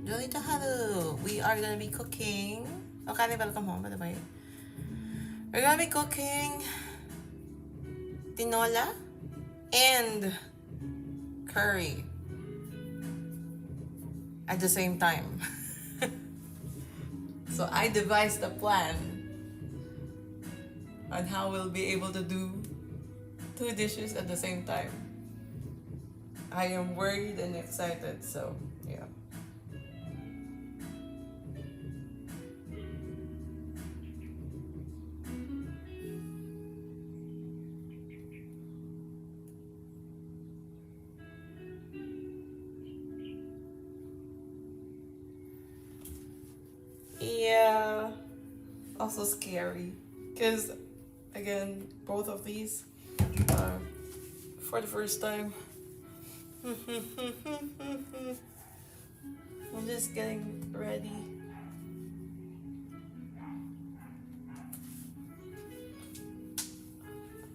Jolita, hello. We are gonna be cooking. Okay, welcome home, by the way. We're gonna be cooking tinola and curry at the same time. So I devised a plan on how we'll be able to do 2 dishes at the same time. I am worried and excited, so yeah. Yeah, also scary because again, both of these are for the first time. I'm just getting ready.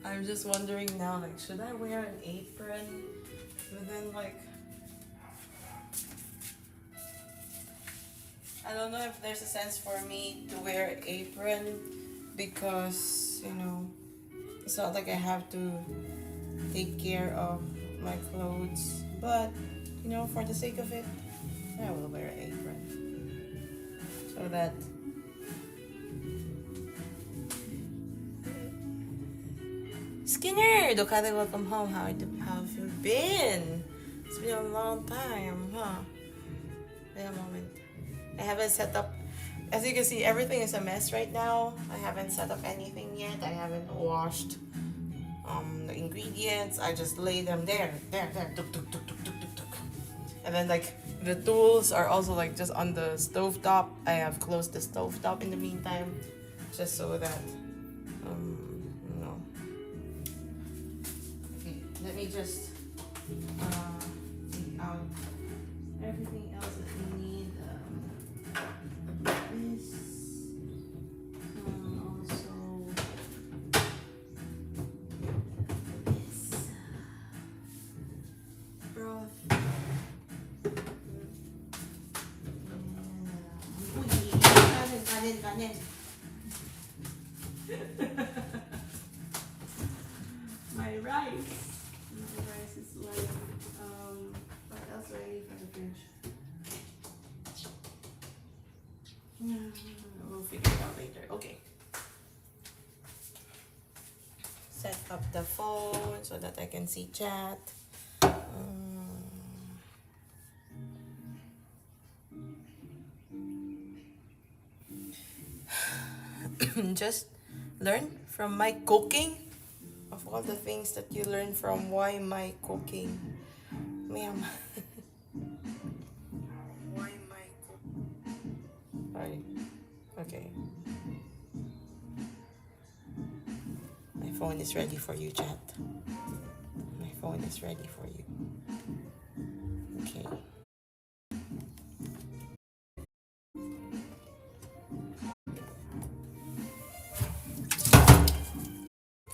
I'm just wondering now, like, should I wear an apron? But then, like, I don't know if there's a sense for me to wear an apron because, you know, it's not like I have to take care of my clothes. But, you know, for the sake of it, I will wear an apron. So that Skinner, Dokade, welcome home. How have you been? It's been a long time, huh? Wait a moment. I haven't set up. As you can see, everything is a mess right now. I haven't set up anything yet. I haven't washed the ingredients. I just lay them there, tuk, tuk, tuk, tuk, tuk, tuk, tuk. And then like the tools are also like just on the stove top. I have closed the stove top in the meantime, just so that you know. Okay, let me just take out everything else that we need. This also this broth. Kanin. My rice. My rice is like what else do I need for the fridge? We'll figure it out later. Okay. Set up the phone so that I can see chat. Just learn from my cooking. Of all the things that you learn from, why my cooking? Ma'am. Why my cooking? Sorry. Okay. My phone is ready for you, chat. My phone is ready for you. Okay.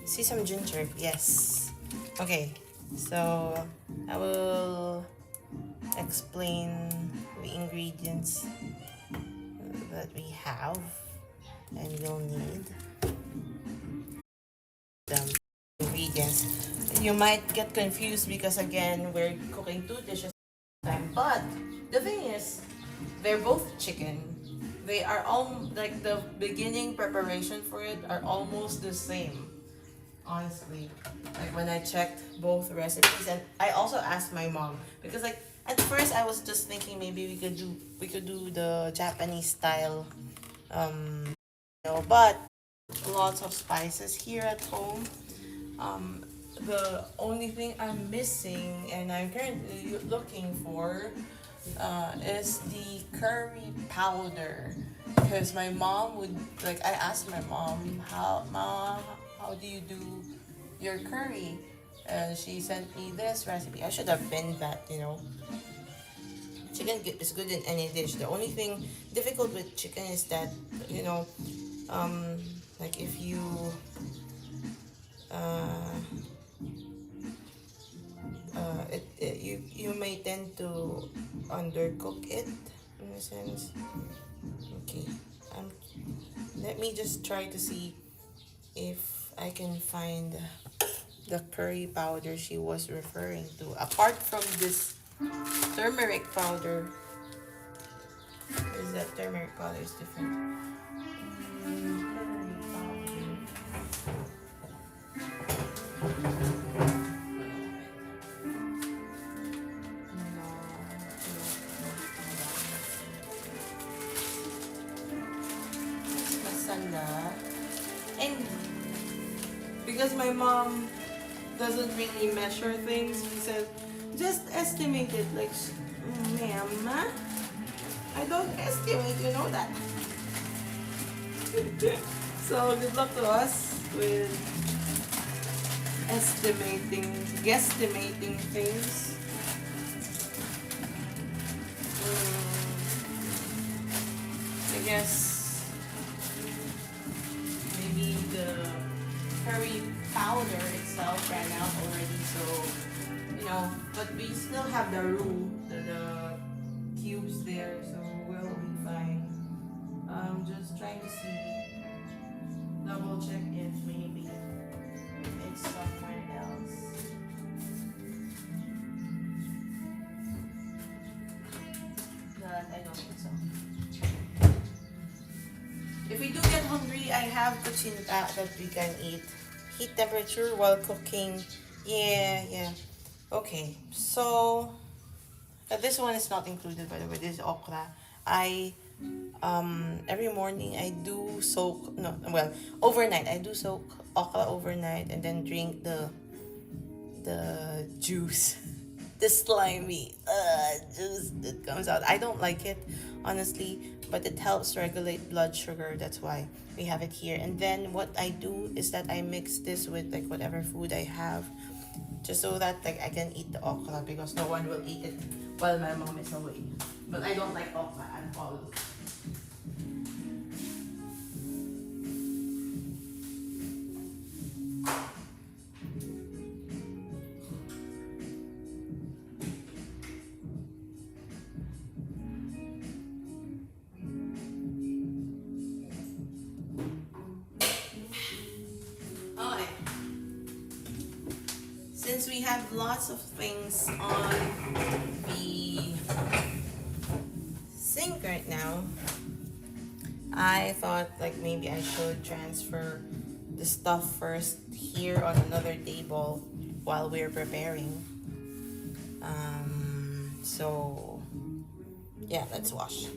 See some ginger, yes. Okay, so I will explain the ingredients that we have and you'll need. The ingredients. You might get confused because again we're cooking 2 dishes at a time. But the thing is, They're both chicken. They are all like the beginning preparation for it are almost the same. Honestly, like when I checked both recipes, and I also asked my mom because like at first I was just thinking maybe we could do the Japanese style, but lots of spices here at home. The only thing I'm missing and I'm currently looking for is the curry powder because my mom would like I asked my mom how do you do your curry, and she sent me this recipe. I should have been that. Chicken is good in any dish. The only thing difficult with chicken is that you know like if you uh, you may tend to undercook it in a sense. Okay, um, let me just try to see if I can find the curry powder she was referring to. Apart from this turmeric powder, is that turmeric powder is different? Curry powder. Masala. And because my mom doesn't really measure things, he said, just estimate it. Like, ma'am, I don't estimate, you know that. So good luck to us with guesstimating things. I guess maybe the curry powder itself ran out already, so but we still have the roux, the cubes there, so we'll be fine. Just trying to see, double check if maybe it's somewhere else. But I don't think so. If we do get hungry, I have kuchinta that we can eat. Heat temperature while cooking. Yeah. Okay, so this one is not included, by the way. This is okra. Every morning I do soak, no, well, overnight. I do soak okra overnight and then drink the juice. The slimy juice that comes out. I don't like it, honestly, but it helps regulate blood sugar. That's why we have it here. And then what I do is that I mix this with like whatever food I have, just so that like I can eat the okra because no one will eat it while my mom is away. But I don't like okra at all. Okay. Since we have lots of things on the sink right now, I thought like maybe I should transfer the stuff first here on another table while we're preparing. So yeah, let's wash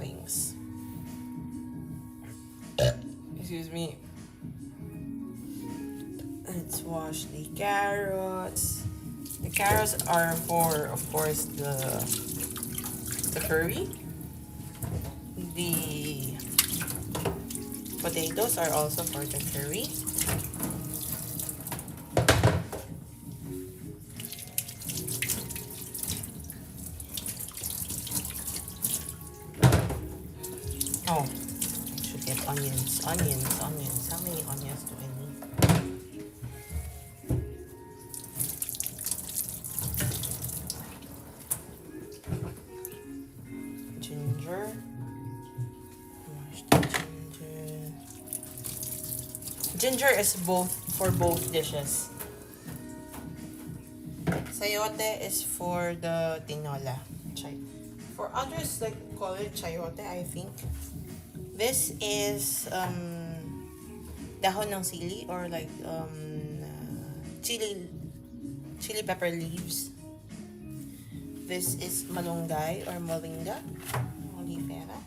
things. Excuse me. Let's wash the carrots. The carrots are for, of course, the curry. The potatoes are also for the curry. Oh, I should get onions. How many onions do I need? Ginger. Mash the ginger. Ginger is for both dishes. Sayote is for the tinola. For others, like call it chayote, I think. This is dahon ng sili or like chili pepper leaves. This is malunggay or moringa, olifera.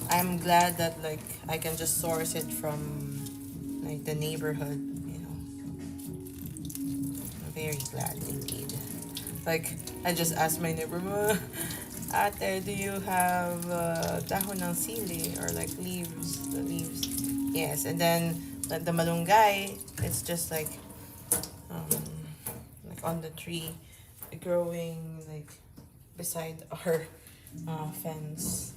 I'm glad that like I can just source it from like the neighborhood, you know. I'm very glad indeed. Like I just asked my neighbor, Ate, do you have dahon ng sili or like leaves? The leaves. Yes, and then like the malunggay, it's just like on the tree, growing like beside our fence.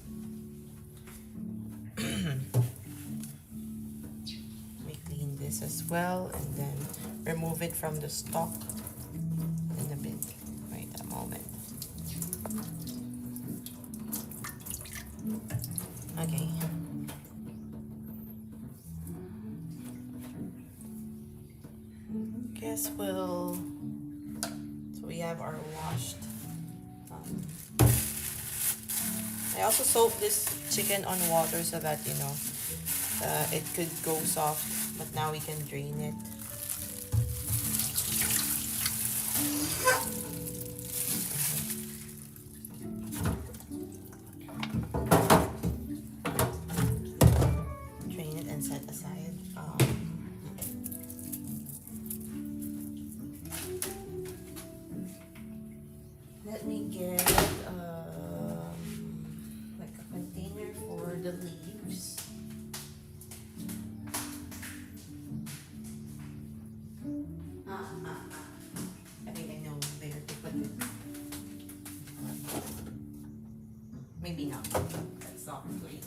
We clean this as well and then remove it from the stalk in a bit. Wait a moment. Okay. Guess we'll. So we have our washed. I also soak this chicken on water so that you know it could go soft, but now we can drain it. Drain it and set aside. Let me get like a container for the leaves. I think I know where to put it. Maybe not. That's not clean.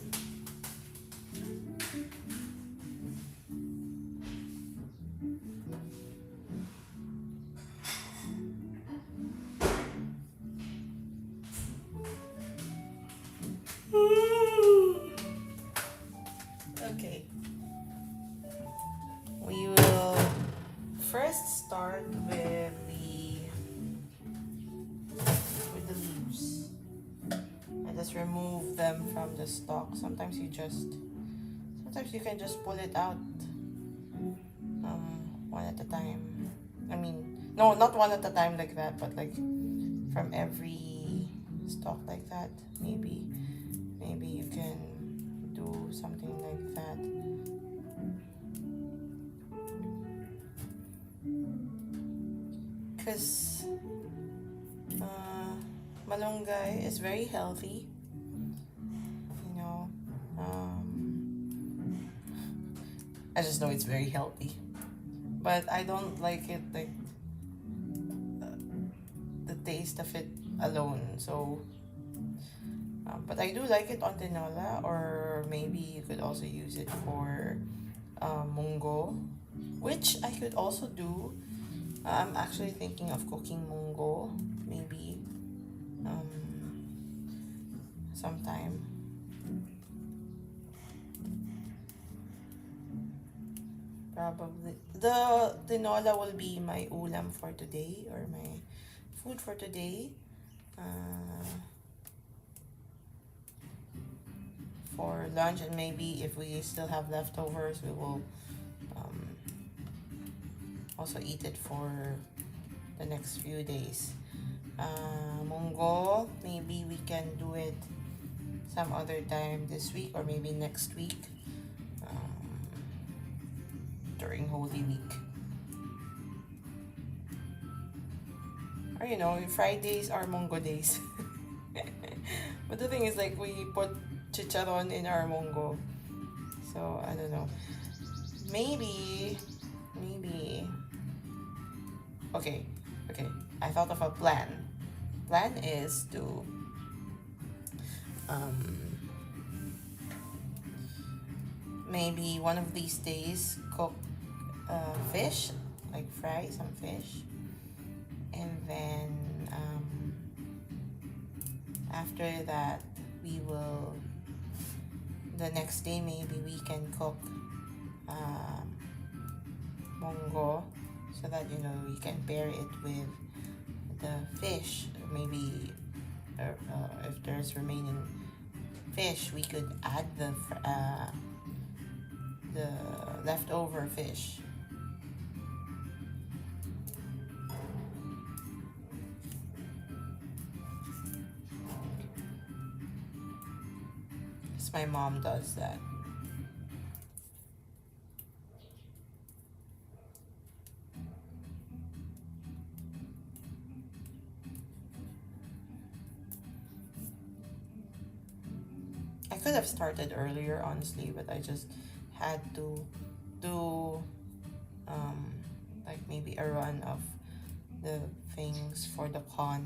Okay. We will first start with the leaves. I just remove them from the stalk. Sometimes you can just pull it out one at a time. I mean, no, not one at a time like that, but like from every stalk like that. Maybe you can do something like that. Because malunggay is very healthy, you know. I just know it's very healthy, but I don't like it like the taste of it alone. So but I do like it on tinola, or maybe you could also use it for munggo, which I could also do. I'm actually thinking of cooking munggo, maybe sometime. Probably the tinola will be my ulam for today, or my food for today. For lunch, and maybe if we still have leftovers, we will also eat it for the next few days. Munggo, maybe we can do it some other time this week or maybe next week during Holy Week. Or you know, Fridays are munggo days. But the thing is, like, we put chicharon in our munggo. So, I don't know. Maybe. Okay. I thought of a plan. Plan is to maybe one of these days cook fish, like fry some fish, and then after that we will, the next day maybe we can cook munggo, so that you know we can pair it with the fish. Maybe if there's remaining fish, we could add the leftover fish. Because my mom does that. I could have started earlier, honestly, but I just had to do like maybe a run of the things for the con.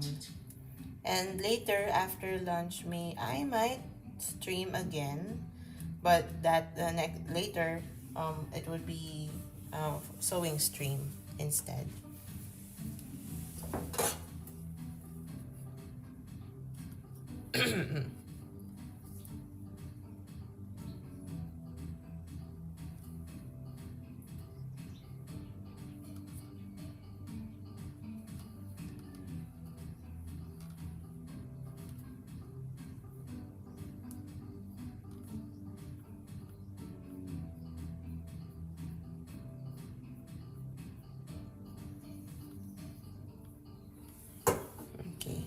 And later after lunch, I might stream again, but that the next later it would be sewing stream instead. Okay.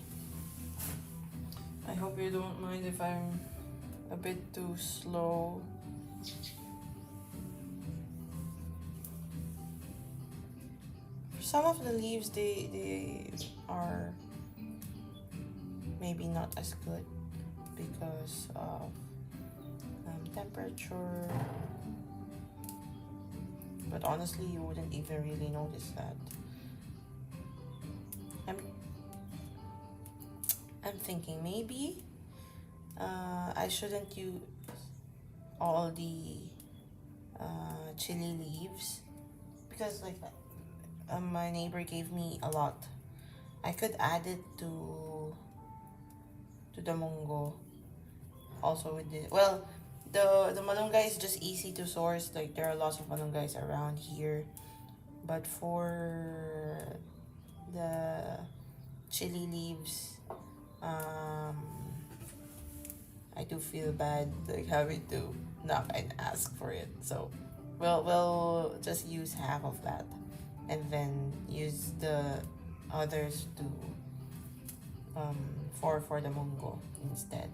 I hope you don't mind if I'm a bit too slow. For some of the leaves, they are maybe not as good because of temperature. But honestly, you wouldn't even really notice that. I'm thinking maybe I shouldn't use all the chili leaves because like my neighbor gave me a lot. I could add it to the mungo also with the the malunggay is just easy to source. Like there are lots of malunggays around here, but for the chili leaves, I do feel bad like having to knock and ask for it. So we'll just use half of that and then use the others to for the mungo instead.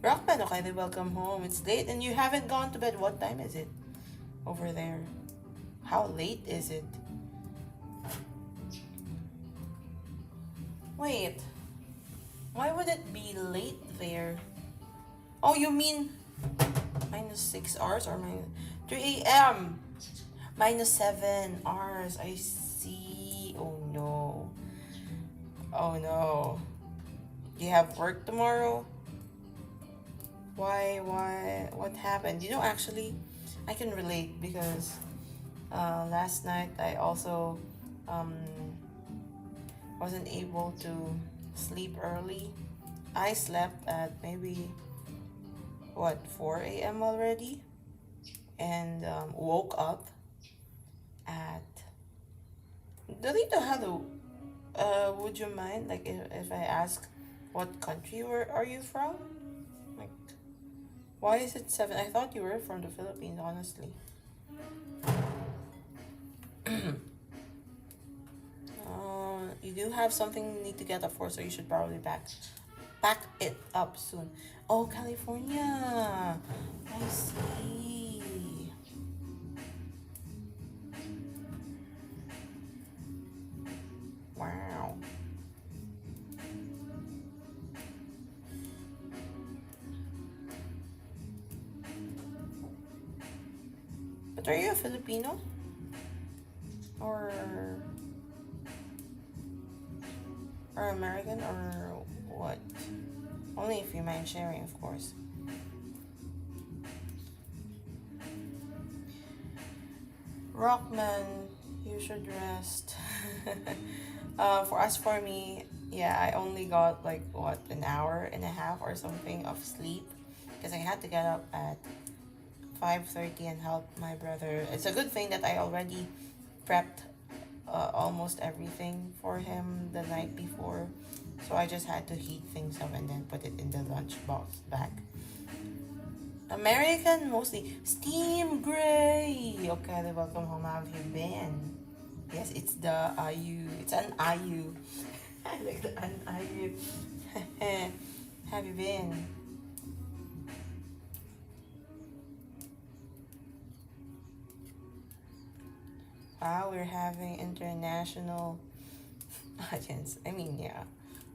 Rockman, okay, welcome home. It's late and you haven't gone to bed. What time is it over there? How late is it? Wait, why would it be late there? Oh, you mean minus 6 hours or minus 3 a.m. minus 7 hours. I see. Oh no. Oh no. Do you have work tomorrow? Why? What happened? You know, actually, I can relate because last night I also wasn't able to sleep early. I slept at maybe 4 a.m. already and woke up at Dorito. Hello, would you mind like if I ask what country are you from? Like, why is it 7? I thought you were from the Philippines, honestly. You do have something you need to get up for, so you should probably pack it up soon. Oh, California. I see. Wow. But are you a Filipino? Or American or what? Only if you mind sharing, of course. Rockman, you should rest. For me, yeah, I only got like an hour and a half or something of sleep because I had to get up at 5:30 and help my brother. It's a good thing that I already prepped almost everything for him the night before. So I just had to heat things up and then put it in the lunchbox bag. American mostly. Steam Gray. Okay, welcome home. How have you been? Yes, it's the IU. It's an IU. I like the an IU. Have you been? Wow, we're having international audience. I mean, yeah.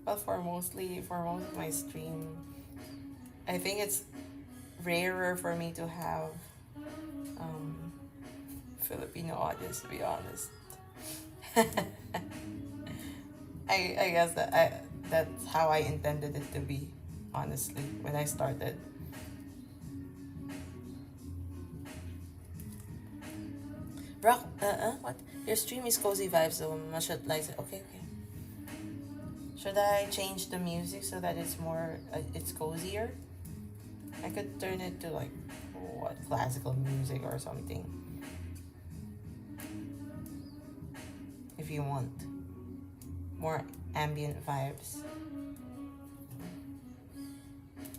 Well, for most of my stream, I think it's rarer for me to have um, Filipino audience, to be honest. I guess that's how I intended it to be, honestly, when I started. Brock, what? Your stream is cozy vibes, so I should like it. Okay, okay. Should I change the music so that it's more, it's cozier? I could turn it to like, what, classical music or something. If you want more ambient vibes.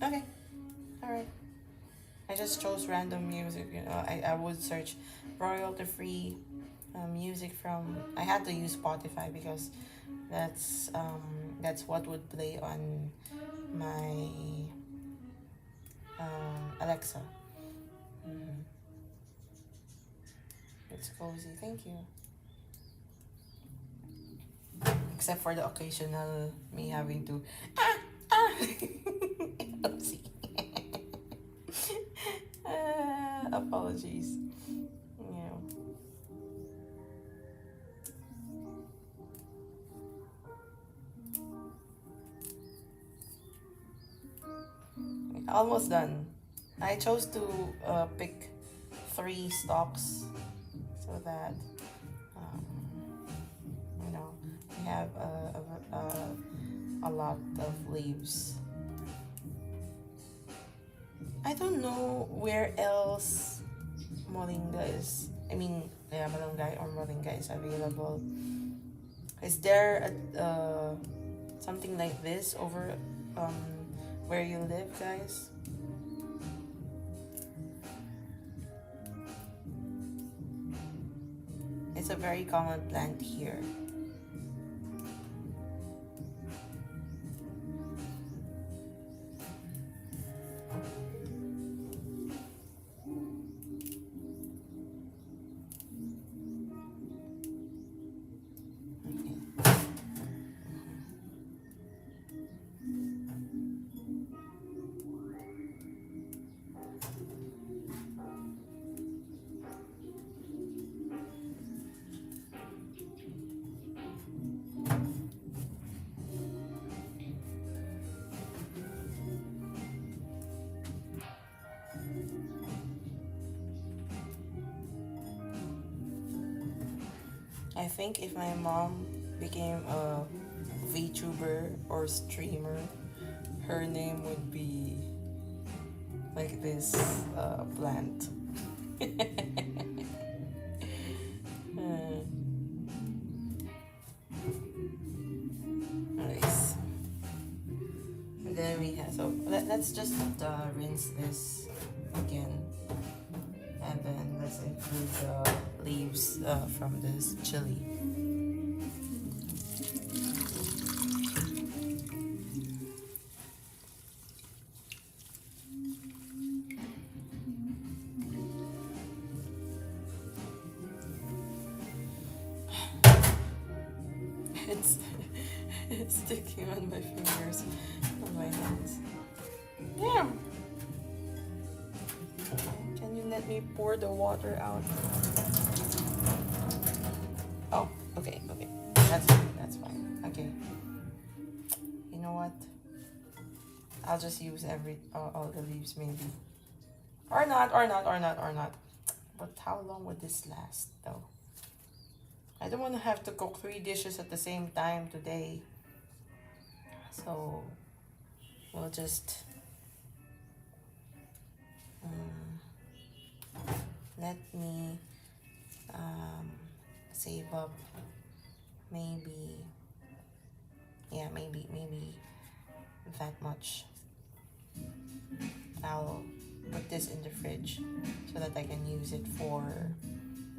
Okay, alright. I just chose random music, you know. I would search royalty free music from. I had to use Spotify because that's what would play on my Alexa. Mm-hmm. It's cozy, thank you. Except for the occasional me having to oopsie. Apologies. Yeah. Almost done. I chose to pick 3 stocks so that um, you know we have a lot of leaves. I don't know where else moringa is. I mean, yeah, malunggay or moringa is available. Is there something like this over um, where you live, guys? It's a very common plant here. I think if my mom became a VTuber or streamer, her name would be like this plant. Nice. And then we have, so let's just rinse this again. And then let's include the leaves from this chili. It's it's sticking on my fingers, on my hands. Yeah. Can you let me pour the water out? Oh, okay, okay. That's fine, that's fine. Okay. You know what? I'll just use all the leaves maybe. Or not, or not, or not, or not. But how long would this last though? I don't want to have to cook 3 dishes at the same time today. So we'll just let me save up maybe, yeah, maybe that much. I'll put this in the fridge so that I can use it for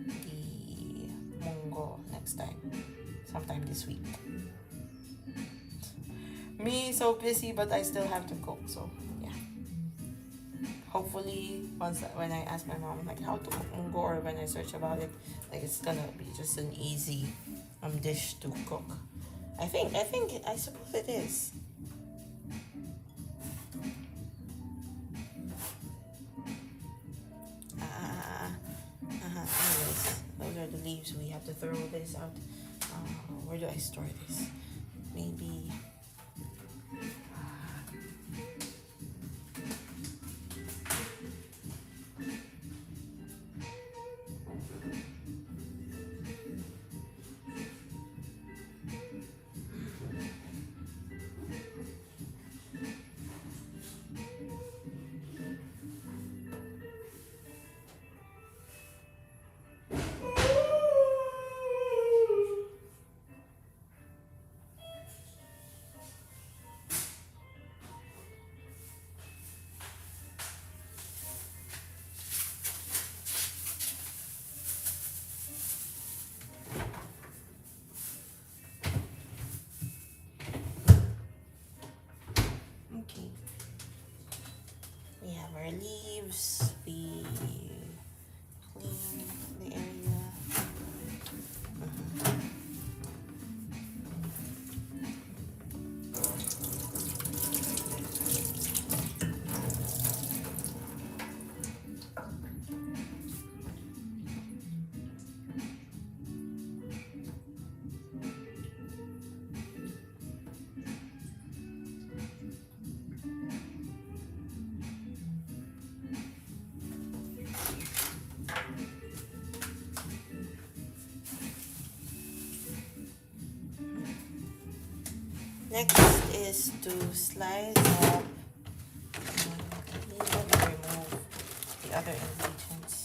the mungo next time, sometime this week. Me so busy, but I still have to cook, so yeah. Hopefully, when I ask my mom like how to cook mungo, or when I search about it, like it's gonna be just an easy dish to cook. I suppose it is. Anyways, those are the leaves. We have to throw this out. Where do I store this? Maybe. Okay. We have our leaves. We clean the area. Next is to slice up and remove the other ingredients.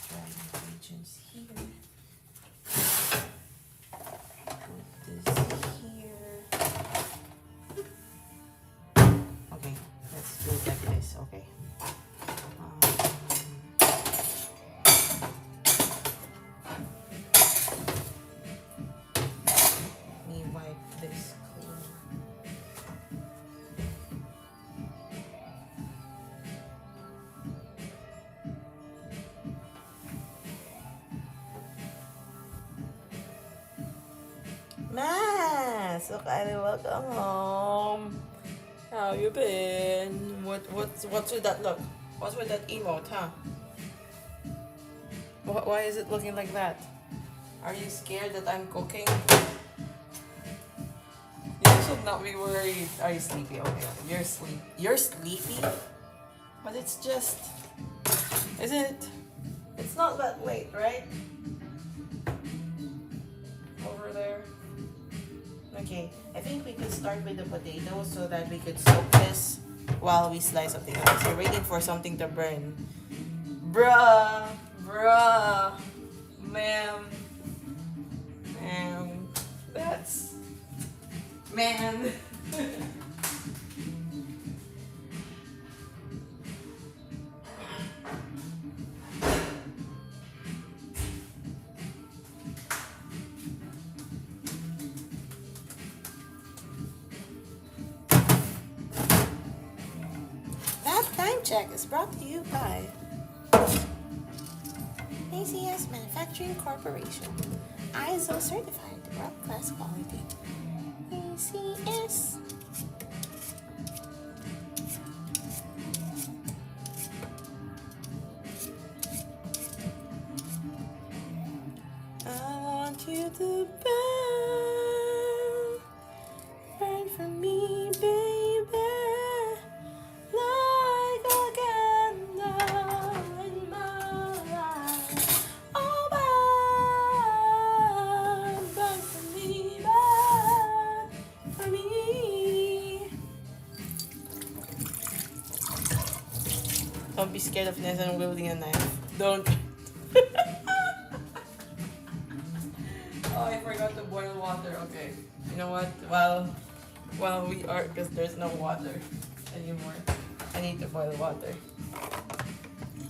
Dry ingredients here. Put this here. Okay, let's do it like this, okay? This clean. Mas, okay, welcome home. How you been? What's with that look? What's with that emote, huh? Why is it looking like that? Are you scared that I'm cooking? You should not be worried. Are you sleepy? Okay, You're sleepy? But it's just... Is it? It's not that late, right? Over there. Okay, I think we could start with the potatoes so that we could soak this while we slice up the onions. You're waiting for something to burn. Bruh, ma'am, that's... Man. That time check is brought to you by ACS Manufacturing Corporation. ISO certified world-class quality. ACS. I want you to burn for me, baby, like a candle in my life. Oh, burn for me, burn for me. Don't be scared of knives and wielding a knife. Don't. Oh, I forgot to boil water. Okay. You know what? While we are, because there's no water anymore, I need to boil water.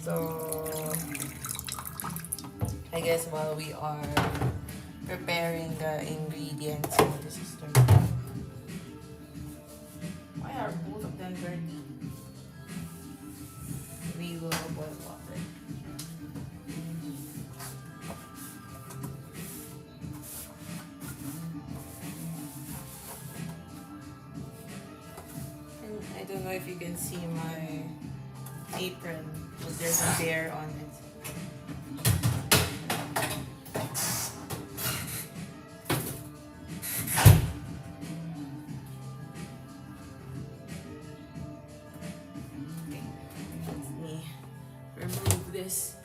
So, I guess while we are preparing the ingredients, so this is dirty. Why are both of them dirty? We will boil water. And I don't know if you can see my apron, but there's a bear on it. Okay, let me remove this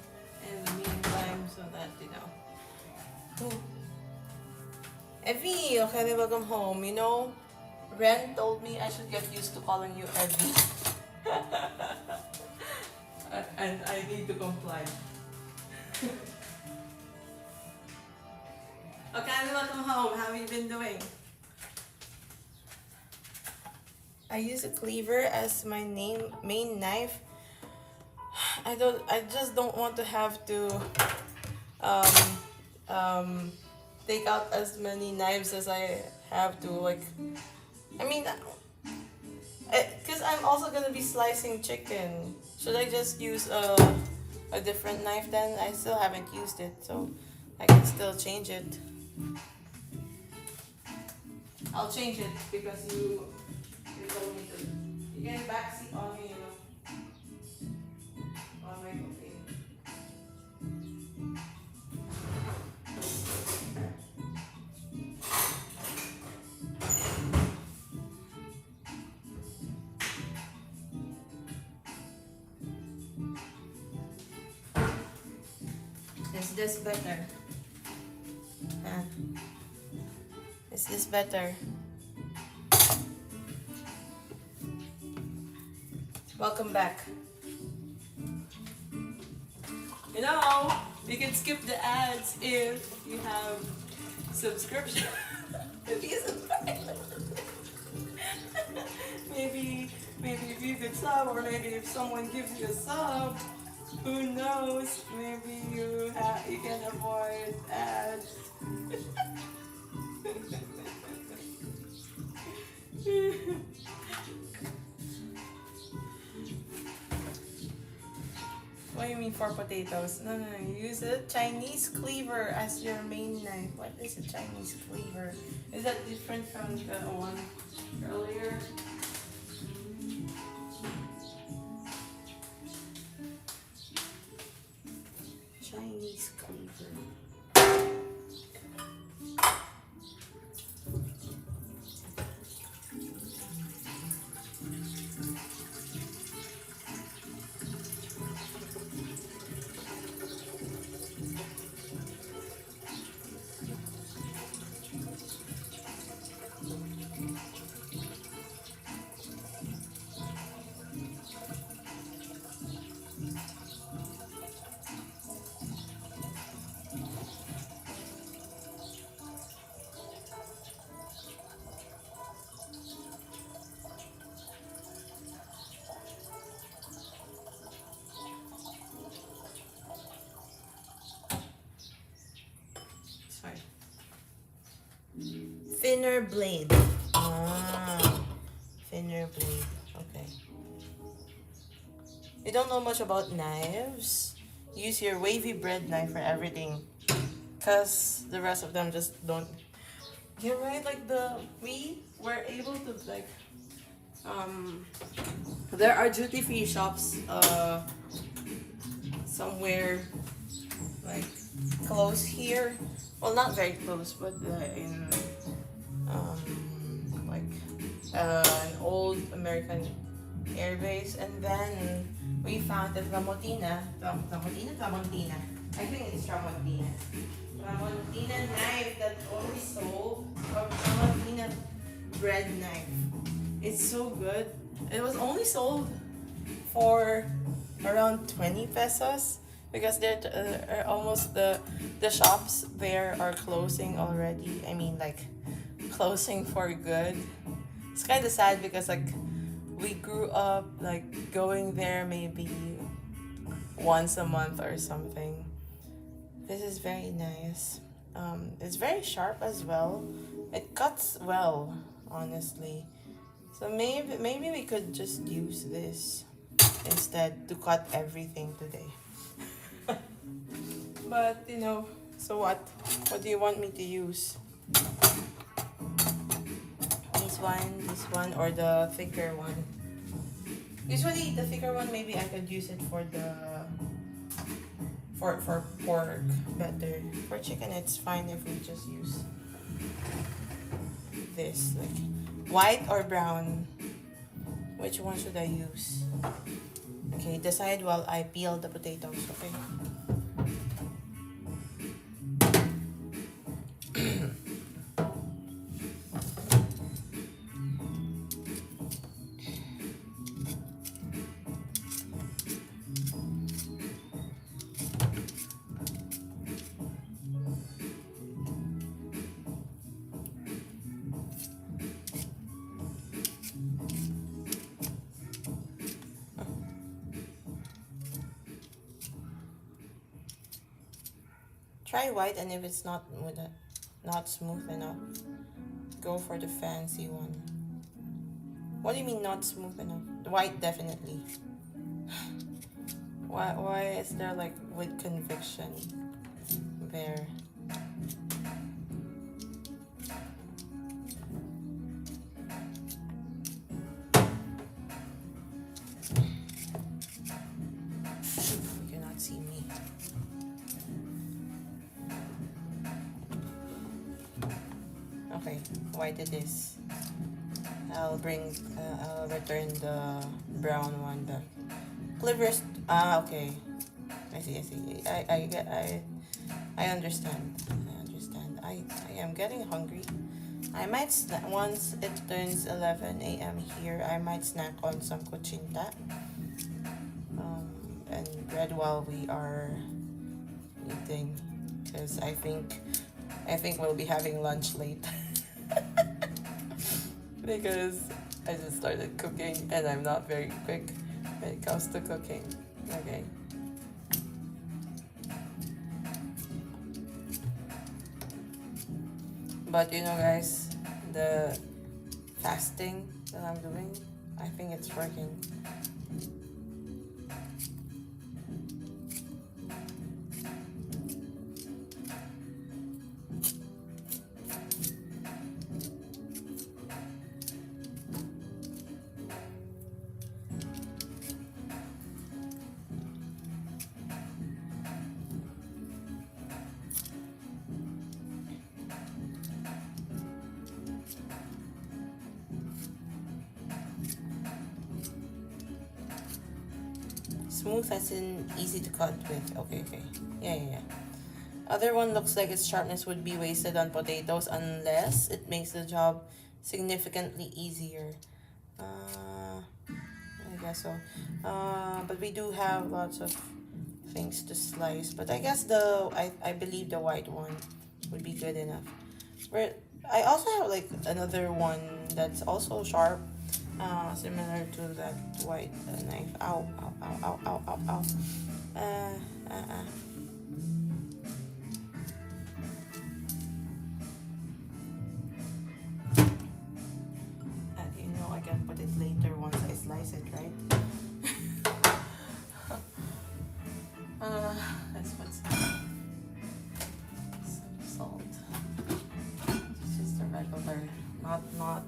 in the meantime so that you know. Oh. Evie, okay, welcome home. You know, Ren told me I should get used to calling you Evie. And I need to comply. Okay, welcome home. How have you been doing? I use a cleaver as my main knife. I just don't want to have to take out as many knives as I have to. Like, I mean, because I'm also gonna be slicing chicken. Should I just use a different knife then? I still haven't used it, so I can still change it. I'll change it because you told me to. You can backseat on me, you know. On my computer. Is this better? Is this better? Welcome back. You know, you can skip the ads if you have subscription. If you subscribe. maybe if you could sub, or maybe if someone gives you a sub, who knows? Maybe you can avoid ads. What do you mean for potatoes? No, use a Chinese cleaver as your main knife. What is a Chinese cleaver? Is that different from the one earlier? Chinese cleaver. Thinner blade. Thinner blade. Okay. You don't know much about knives? Use your wavy bread knife for everything. Cause the rest of them just don't. Yeah, right? Like we were able to like there are duty-free shops somewhere like close here. Well, not very close, but in like an old American air base, and then we found that Tramontina. I think it's Tramontina knife that only sold, or Tramontina bread knife. It's so good. It was only sold for around 20 pesos because they're almost the shops there are closing already. I mean, like closing for good. It's kind of sad because like we grew up like going there maybe once a month or something. This is very nice. It's very sharp as well. It cuts well, honestly. So maybe we could just use this instead to cut everything today. But you know, so what? What do you want me to use? This one, or the thicker one? Usually the thicker one, maybe I could use it for pork better. For chicken, it's fine if we just use this, like white or brown. Which one should I use? Okay, decide while I peel the potatoes. Okay. Try white, and if it's not smooth enough, go for the fancy one. What do you mean not smooth enough? White, definitely. Why is there like with conviction there? You cannot see me. Okay, white it is. I'll return the brown one. The clippers. Okay. I see. I understand. I am getting hungry. I might snack once it turns 11 a.m. here. I might snack on some kuchinta and bread while we are eating, because I think we'll be having lunch late. Because I just started cooking and I'm not very quick when it comes to cooking. Okay. But you know, guys, the fasting that I'm doing, I think it's working. Smooth as in easy to cut with. Okay. Yeah. Other one looks like its sharpness would be wasted on potatoes unless it makes the job significantly easier. I guess so. But we do have lots of things to slice. But I guess I believe the white one would be good enough. I also have like another one that's also sharp. Similar to that white knife. Ow. You know, I can put it later once I slice it, right? Let's put some salt. It's just a regular, not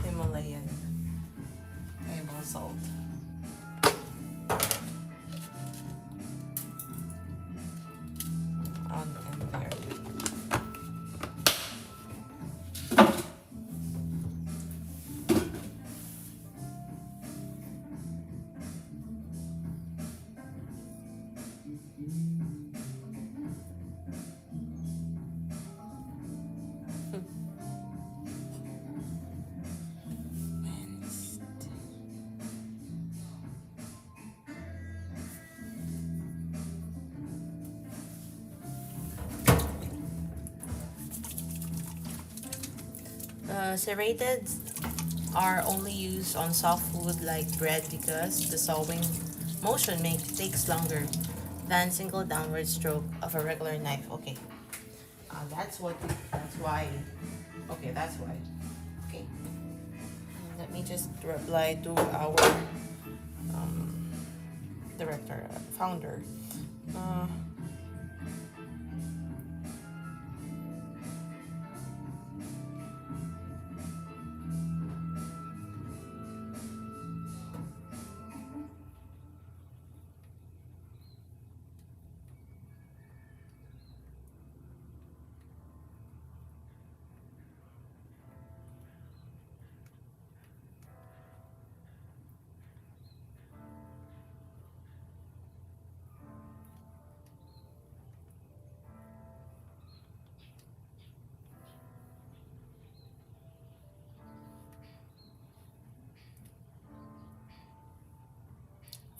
Himalayan table salt. On and there. Serrated are only used on soft wood like bread because the sawing motion takes longer than single downward stroke of a regular knife. Okay, that's why. Okay, that's why. Okay, let me just reply to our um, director, founder. Uh,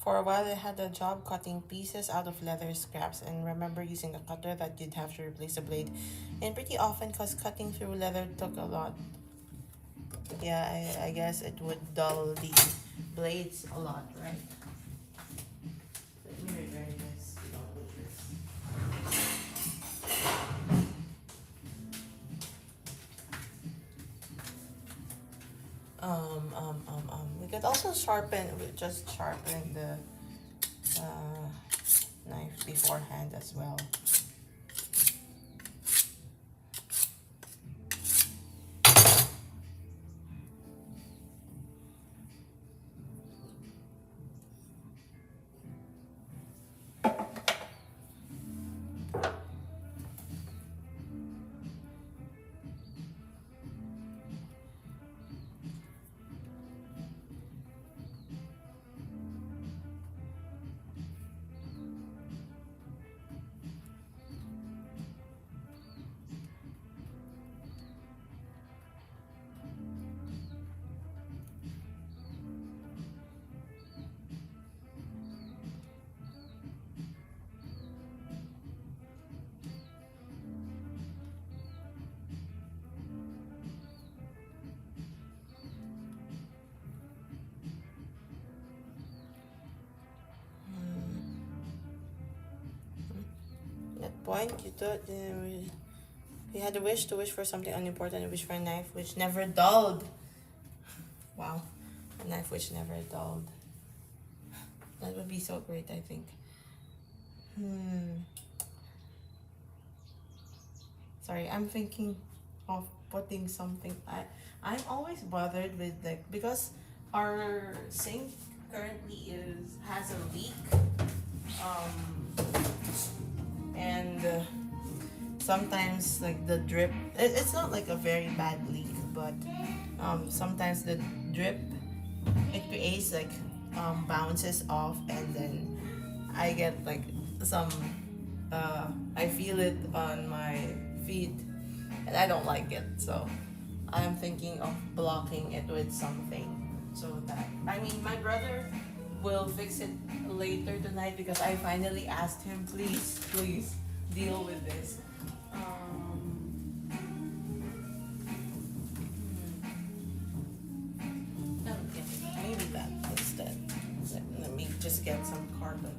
For a while, I had a job cutting pieces out of leather scraps and remember using a cutter that you'd have to replace a blade. And pretty often, because cutting through leather took a lot. Yeah, I guess it would dull the blades a lot, right? Let me revert this. We could also just sharpen the knife beforehand as well. At point, you thought you had a wish to wish for something unimportant, a wish for a knife which never dulled. Wow, a knife which never dulled. That would be so great, I think. Sorry, I'm thinking of putting something. I'm always bothered with because our sink currently has a leak. And sometimes like the drip. It's not like a very bad leak, but sometimes the drip it creates like bounces off, and then I get like some I feel it on my feet and I don't like it, so I'm thinking of blocking it with something so that my brother will fix it later tonight because I finally asked him, please deal with this. Okay, maybe that instead. Let me just get some carbon.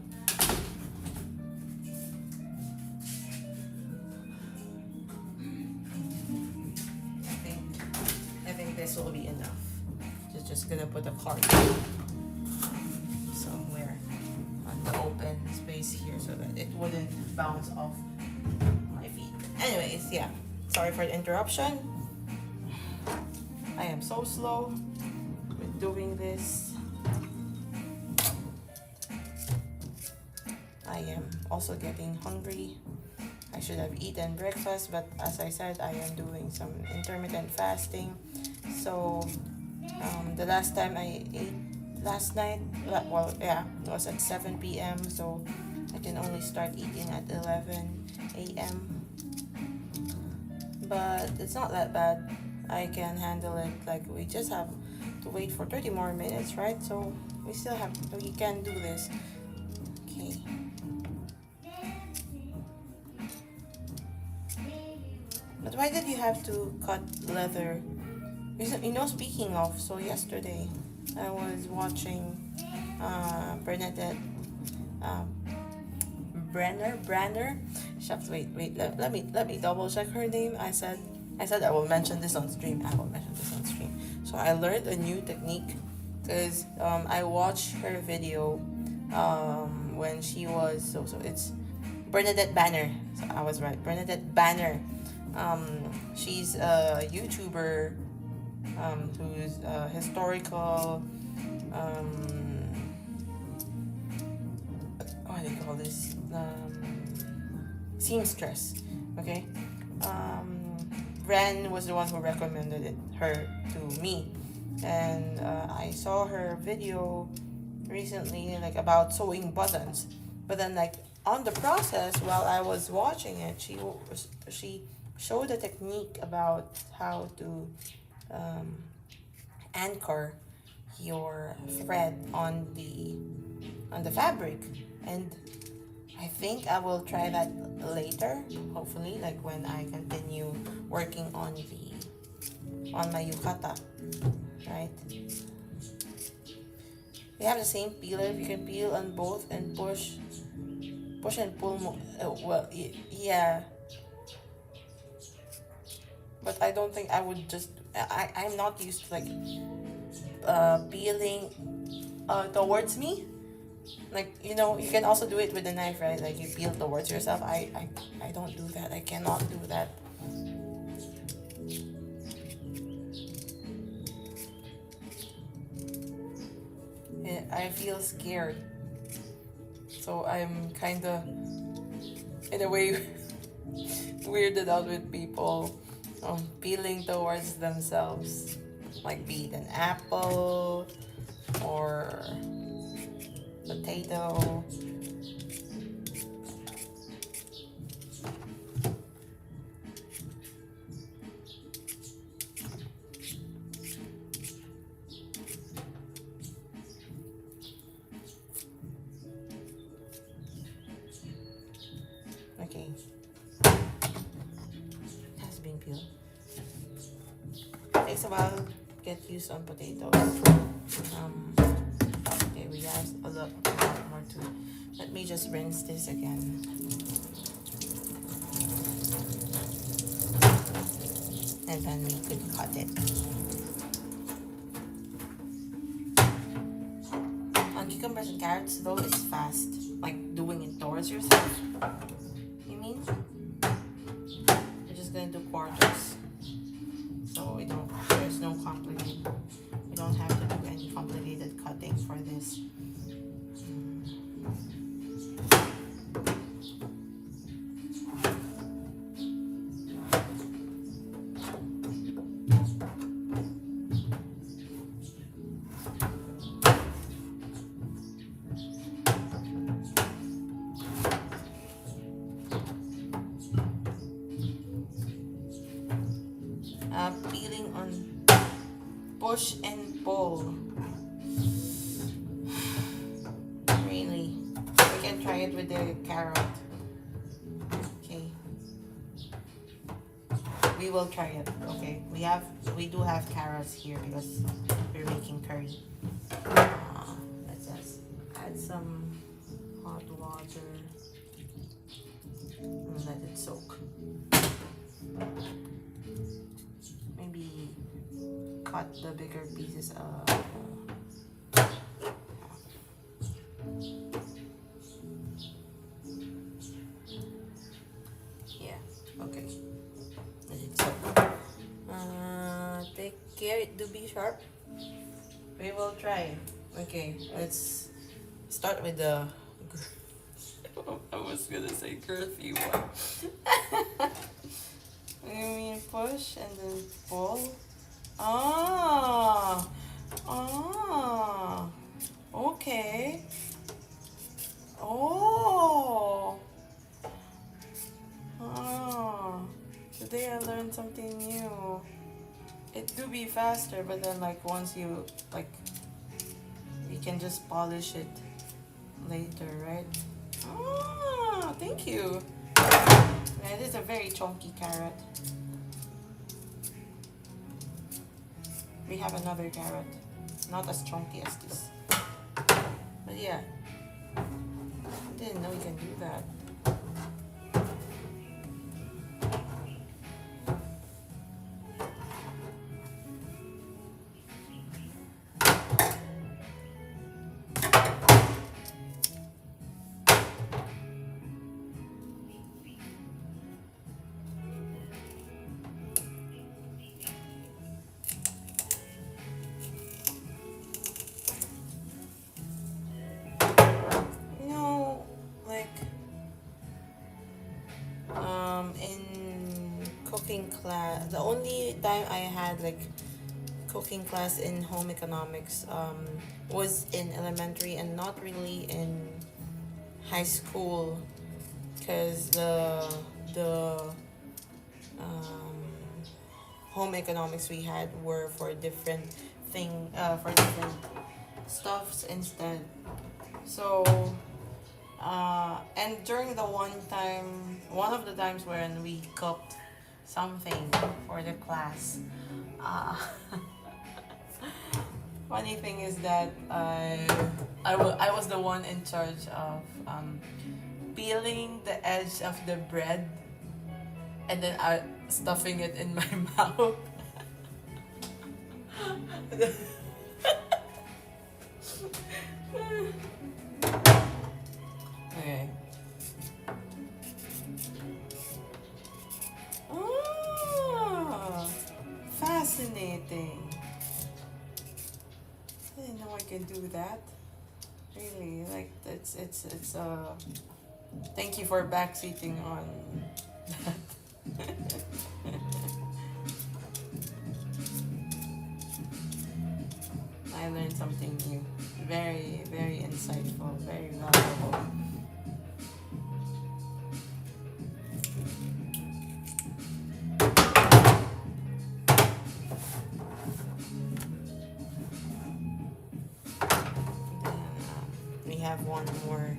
I think this will be enough. Just gonna put a card somewhere on the open space here so that it wouldn't bounce off my feet. Anyways, yeah. Sorry for the interruption. I am so slow with doing this. I am also getting hungry. I should have eaten breakfast, but as I said, I am doing some intermittent fasting. So the last time I ate last night, well, yeah, it was at 7 p.m. So I can only start eating at 11 a.m. But it's not that bad. I can handle it. Like, we just have to wait for 30 more minutes, right? So we can do this. Okay. But why did you have to cut leather Speaking of, so yesterday I was watching Bernadette um, Branner. Shucks, wait, let me double check her name. I said I will mention this on stream. I will mention this on stream. So I learned a new technique because I watched her video when she was so it's Bernadette Banner. So I was right, Bernadette Banner. She's a YouTuber who's historical. What do you call this? Seamstress. Okay. Ren was the one who recommended her to me, and I saw her video recently, like about sewing buttons. But then, like on the process, while I was watching it, she showed a technique about how to anchor your thread on the fabric, and I think I will try that later, hopefully, like when I continue working on my yukata, right? We have the same peeler. You can peel on both and push and pull. Yeah, but I don't think I would just. I'm not used to like peeling towards me. Like, you can also do it with a knife, right? Like you peel towards yourself. I don't do that. I cannot do that. Yeah, I feel scared. So I'm kind of, in a way, weirded out with people peeling towards themselves. Like be it an apple or potato. Okay. It has been peeled. Takes a while to get used on potatoes. Okay, we have a lot more to. Let me just rinse this again. And then we could cut it. On cucumbers and carrots, though, it's fast. Like doing it towards yourself. You mean? We're just gonna do quarters. So there's no complicated. We don't have to do any complicated cutting for this. Peeling on push and pull. Really, we can try it with the carrot. Okay, we will try it. Okay, we do have carrots here because we're making curry. Let's just add some hot water and let it soak. Maybe cut the bigger pieces of yeah, okay. Let it soak. Take care, it do be sharp. We will try. Okay, let's start with the I was gonna say girthy one. You mean push and then pull? Ah, okay. Oh, today I learned something new. It do be faster, but then like once you you can just polish it later, right? Ah, thank you. Yeah, this is a very chunky carrot. We have another carrot. Not as chunky as this. But yeah. I didn't know you can do that. In cooking class, the only time I had like cooking class in home economics was in elementary and not really in high school, because the home economics we had were for different for different stuffs instead. So and during the one of the times when we cooked something for the class, funny thing is that I was the one in charge of peeling the edge of the bread and then stuffing it in my mouth. Okay. Oh, fascinating. I didn't know I can do that. Really, like it's thank you for backseating on that. I learned something new. Very, very insightful, very valuable. We have one more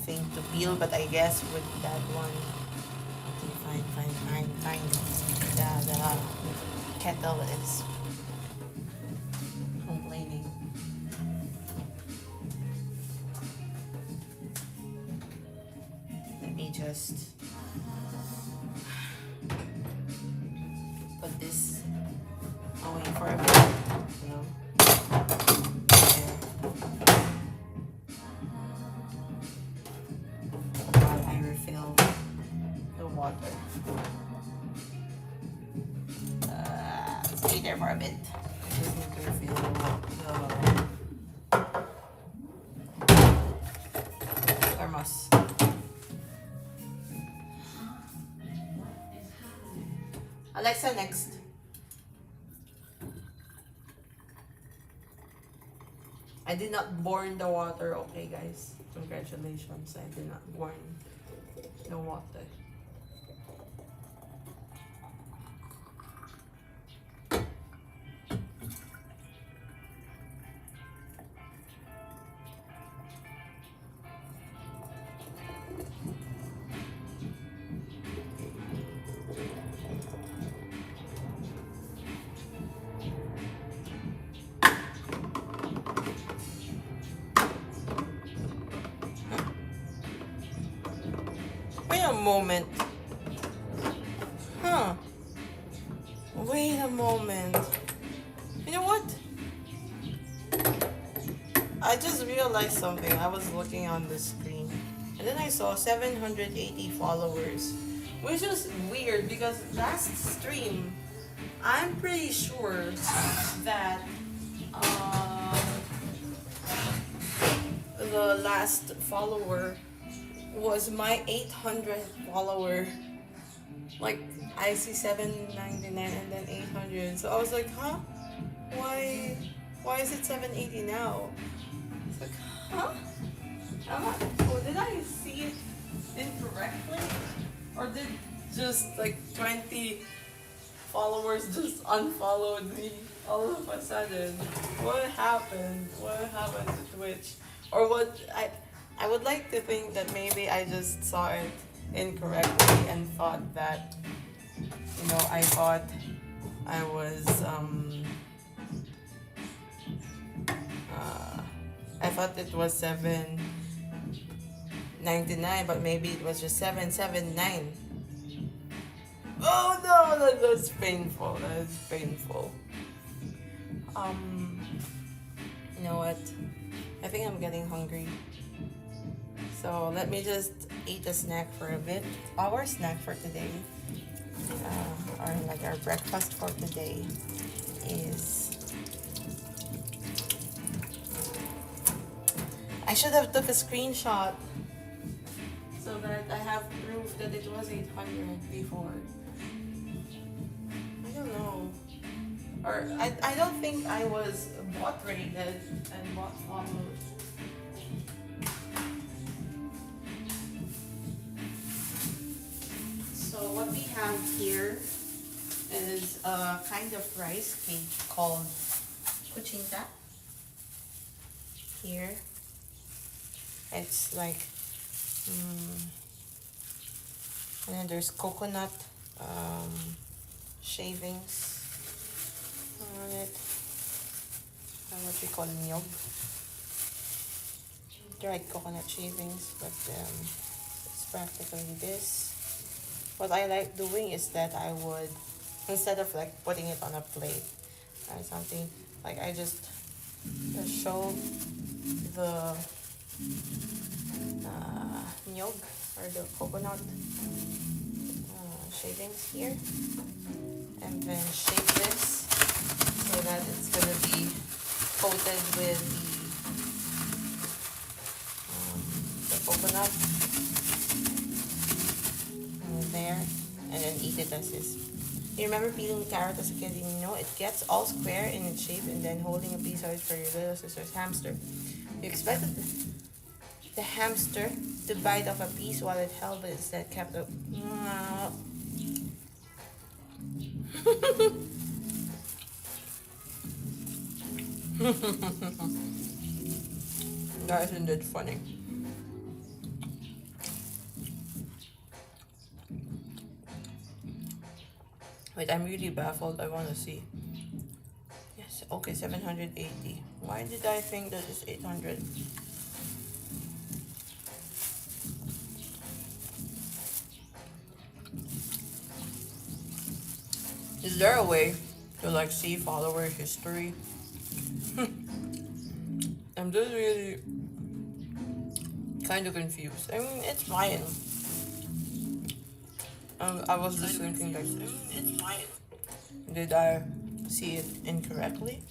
thing to peel, but I guess with that one, okay, fine. The kettle is complaining. Let me just put this away for a bit, you know. While I refill the water. Stay there for a bit. Just need to refill the thermos. Alexa, next. I did not burn the water, okay guys? Congratulations, I did not burn the water. Wait a moment. Huh. Wait a moment. You know what? I just realized something. I was looking on the screen and then I saw 780 followers, which is weird because last stream, I'm pretty sure that the last follower was my 800th follower. Like, I see 799 and then 800. So I was like, huh? Why is it 780 now? It's like, huh? Did I see it incorrectly? Or did just like 20 followers just unfollowed me all of a sudden? What happened? What happened to Twitch? Or what I would like to think that maybe I just saw it incorrectly and thought that, I thought I was thought it was 7.99, but maybe it was just 7.79. Oh no, that's painful. That is painful. You know what? I think I'm getting hungry. So let me just eat a snack for a bit. Our snack for today, or like our breakfast for today, is. I should have took a screenshot so that I have proof that it was 800 before. I don't know. Or I don't think I was bot rated and bot followed. So what we have here is a kind of rice cake called kuchinta. Here. It's like, and then there's coconut shavings on it, what we call nyog, dried coconut shavings, but it's practically this. What I like doing is that I would, instead of like putting it on a plate or something, like I just show the nyog or the coconut shavings here, and then shake this so that it's gonna be coated with the coconut there, and then eat it as is. You remember peeling carrot as a kid? You know it gets all square in its shape, and then holding a piece of it for your little sister's hamster. You expected the hamster to bite off a piece while it held, but instead kept a. That isn't it funny? Wait, I'm really baffled. I want to see. Yes, okay, 780. Why did I think that it's 800? Is there a way to like see follower history? I'm just really kind of confused. I mean, it's fine. I was just thinking like, it's fine. Did I see it incorrectly?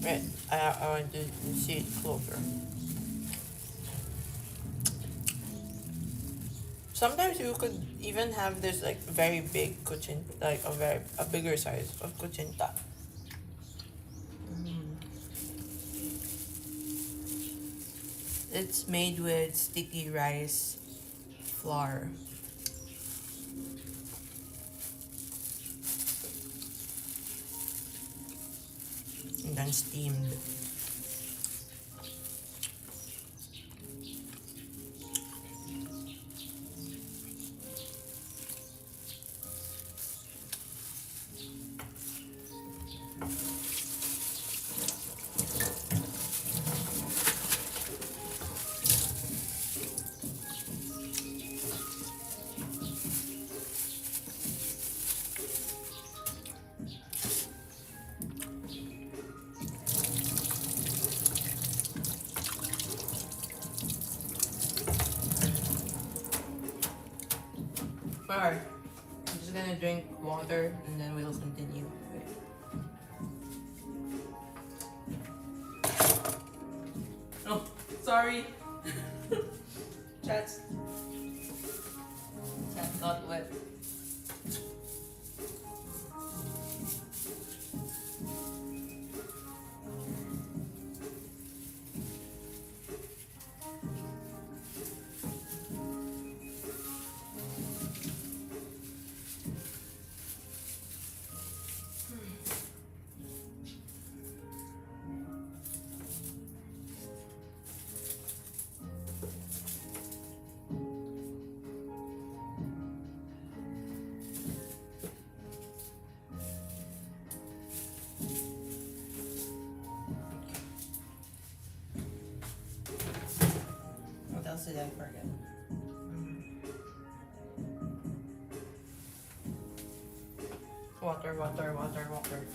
Right, I want to see it closer. Sometimes you could even have this like very big kuchin, like a bigger size of kuchinta. It's made with sticky rice flour. And then steamed. Alright, I'm just gonna drink water and then we'll continue. Oh, sorry. Chat got wet. else did I forget? Water, water, water, water.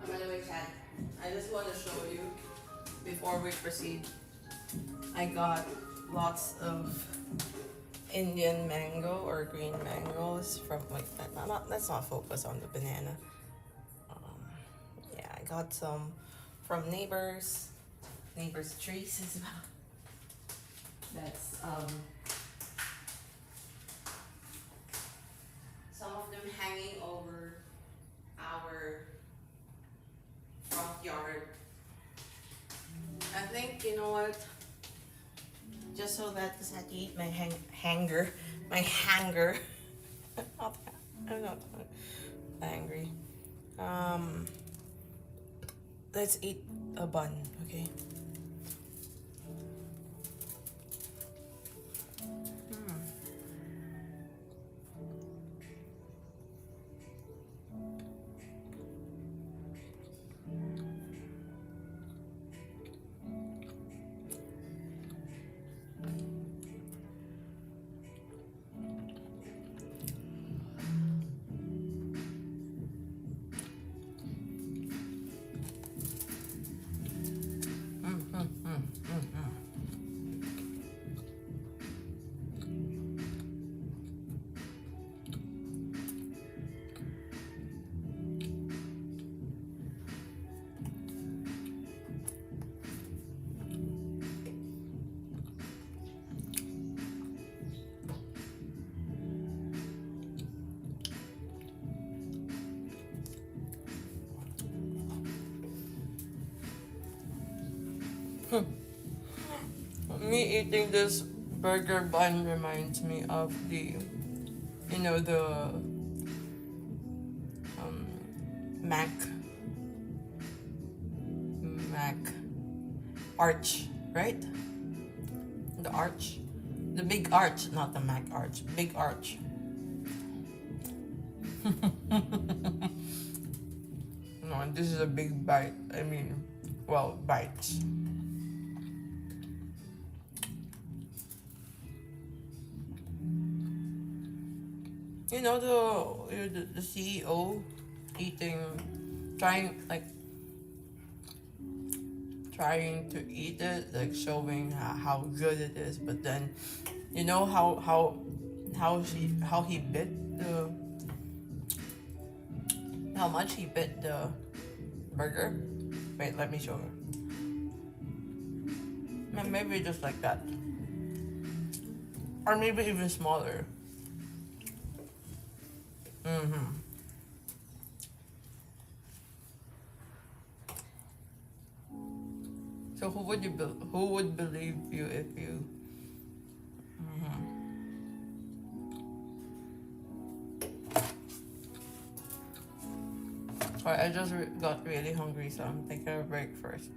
By the way, Chad, I just want to show you before we proceed. I got lots of Indian mango or green mangoes from let's not focus on the banana. Yeah, I got some from neighbors trees as well. That's some of them hanging over our front yard. I think, you know what, just so that does not eat my hanger. I'm not angry. Let's eat a bun, okay? Me eating this burger bun reminds me of the, you know, the Mac arch, right? The arch, the big arch, not the Mac arch, big arch. No, this is a big bite. I mean, well, bites. You know, the CEO eating, trying to eat it, like showing how good it is, but then, you know how he bit the, how much he bit the burger. Wait, let me show you. Maybe just like that, or maybe even smaller. So who would believe you if you? Alright, I just got really hungry, so I'm taking a break first.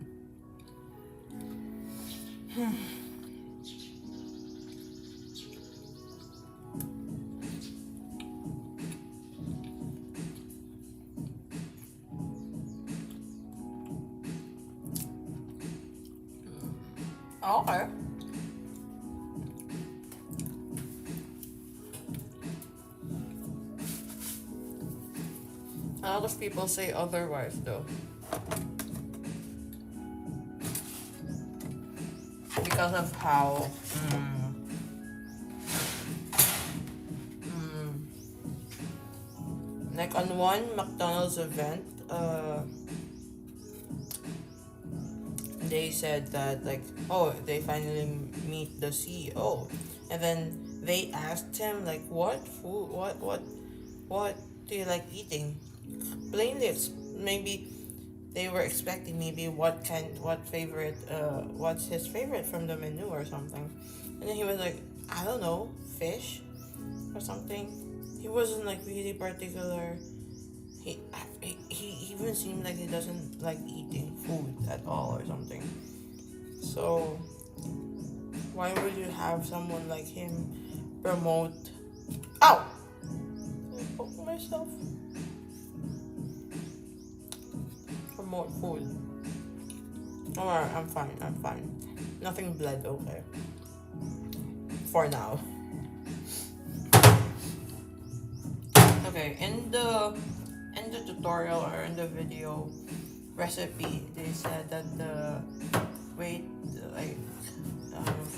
Okay. A lot of people say otherwise, though. Because of how like on one McDonald's event, they said that, like, oh, they finally meet the CEO, and then they asked him, like, what food, what do you like eating? Plainly, maybe they were expecting maybe what favorite, what's his favorite from the menu or something, and then he was like, I don't know, fish or something. He wasn't like really particular. He even seemed like he doesn't like eating food at all or something. So why would you have someone like him promote? Ow! I poked myself. Promote food. Alright, I'm fine. I'm fine. Nothing bled. Okay. For now. Okay, in the tutorial or in the video recipe, they said that the way like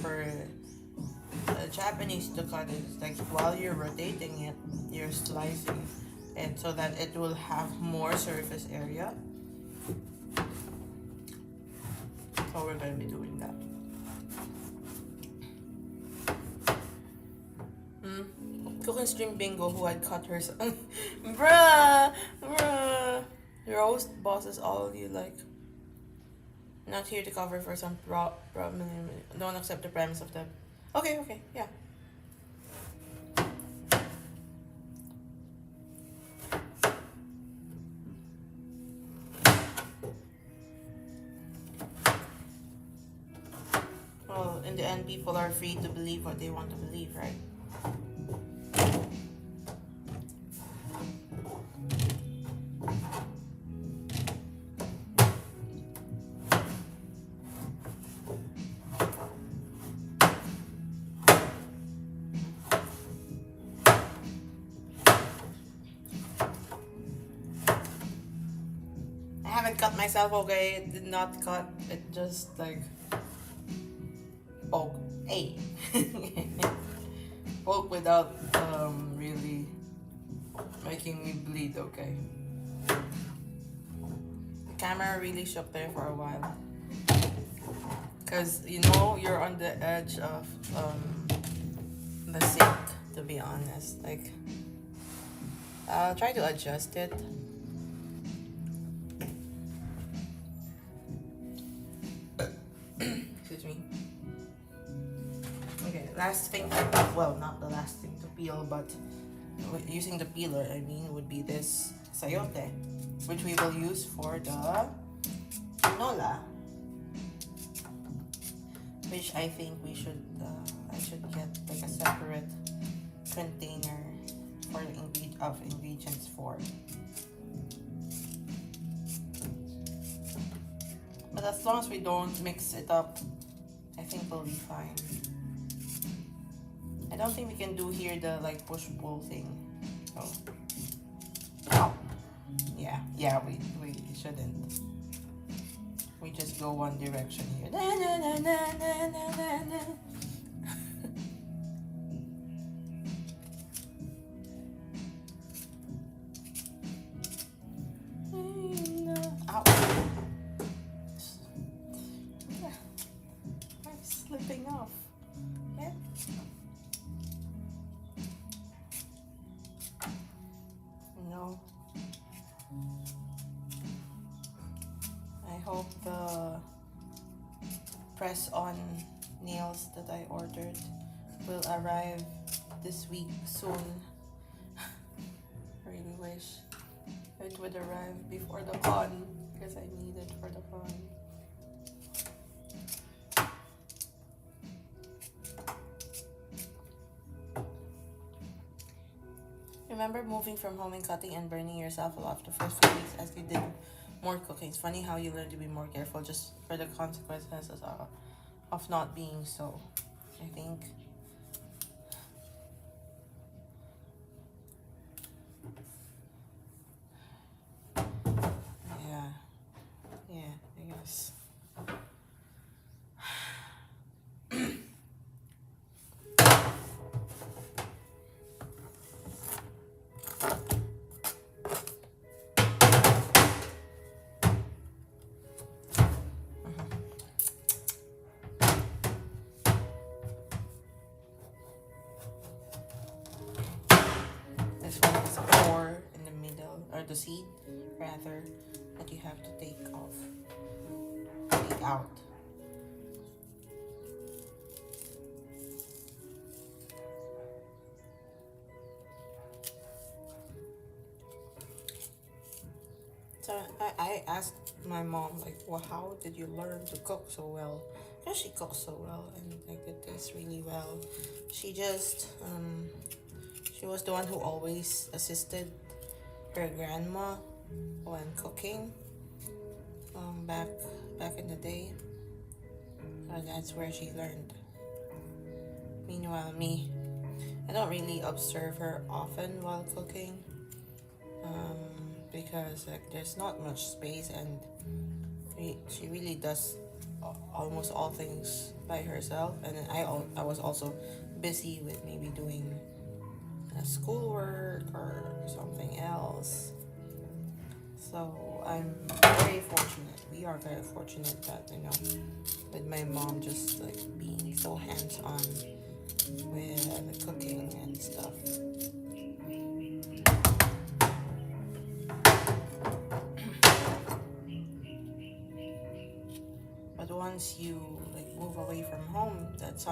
for the Japanese to cut is like while you're rotating it, you're slicing it so that it will have more surface area. So we're gonna be doing that. Cooking stream bingo who had cut her son. Bruh! Roast bosses all you like. Not here to cover for some problem. Don't accept the premise of the. Okay, yeah. Well, in the end, people are free to believe what they want to believe, right? I haven't cut myself, okay? It did not cut. It just like poke. Hey. Poke without really making me bleed, okay? The camera really shook there for a while. Cause you know you're on the edge of the sink, to be honest. Like I'll try to adjust it. Excuse me. Okay, last thing well, not the last thing to peel, but using the peeler, I mean, would be this sayote, which we will use for the tinola, which I think we should I should get like a separate container for the ingredients for. But as long as we don't mix it up, I think we'll be fine. I don't think we can do here the like push-pull thing. So, oh. Yeah, we shouldn't. We just go one direction here. Na, na, na, na, na, na, na. Ow. I'm slipping off. Yeah. No. I hope the press-on nails that I ordered will arrive this week soon. I really wish it would arrive before the con because I need it for the con. Remember moving from home and cutting and burning yourself a lot the first few weeks as you did more cooking. It's funny how you learn to be more careful just for the consequences of not being so. I think. Yeah, I guess. This one is a core in the middle, or the seed rather, that you have to take out. So I asked my mom like, well, how did you learn to cook so well? Because she cooks so well and like it tastes really well. She just she was the one who always assisted her grandma when cooking back in the day. So that's where she learned. Meanwhile, me, I don't really observe her often while cooking, because like there's not much space and she really does almost all things by herself. And then I was also busy with maybe doing schoolwork or something else. So I'm very fortunate. We are very fortunate that with my mom just like being so hands-on with the cooking and stuff. But once you like move away from home, that's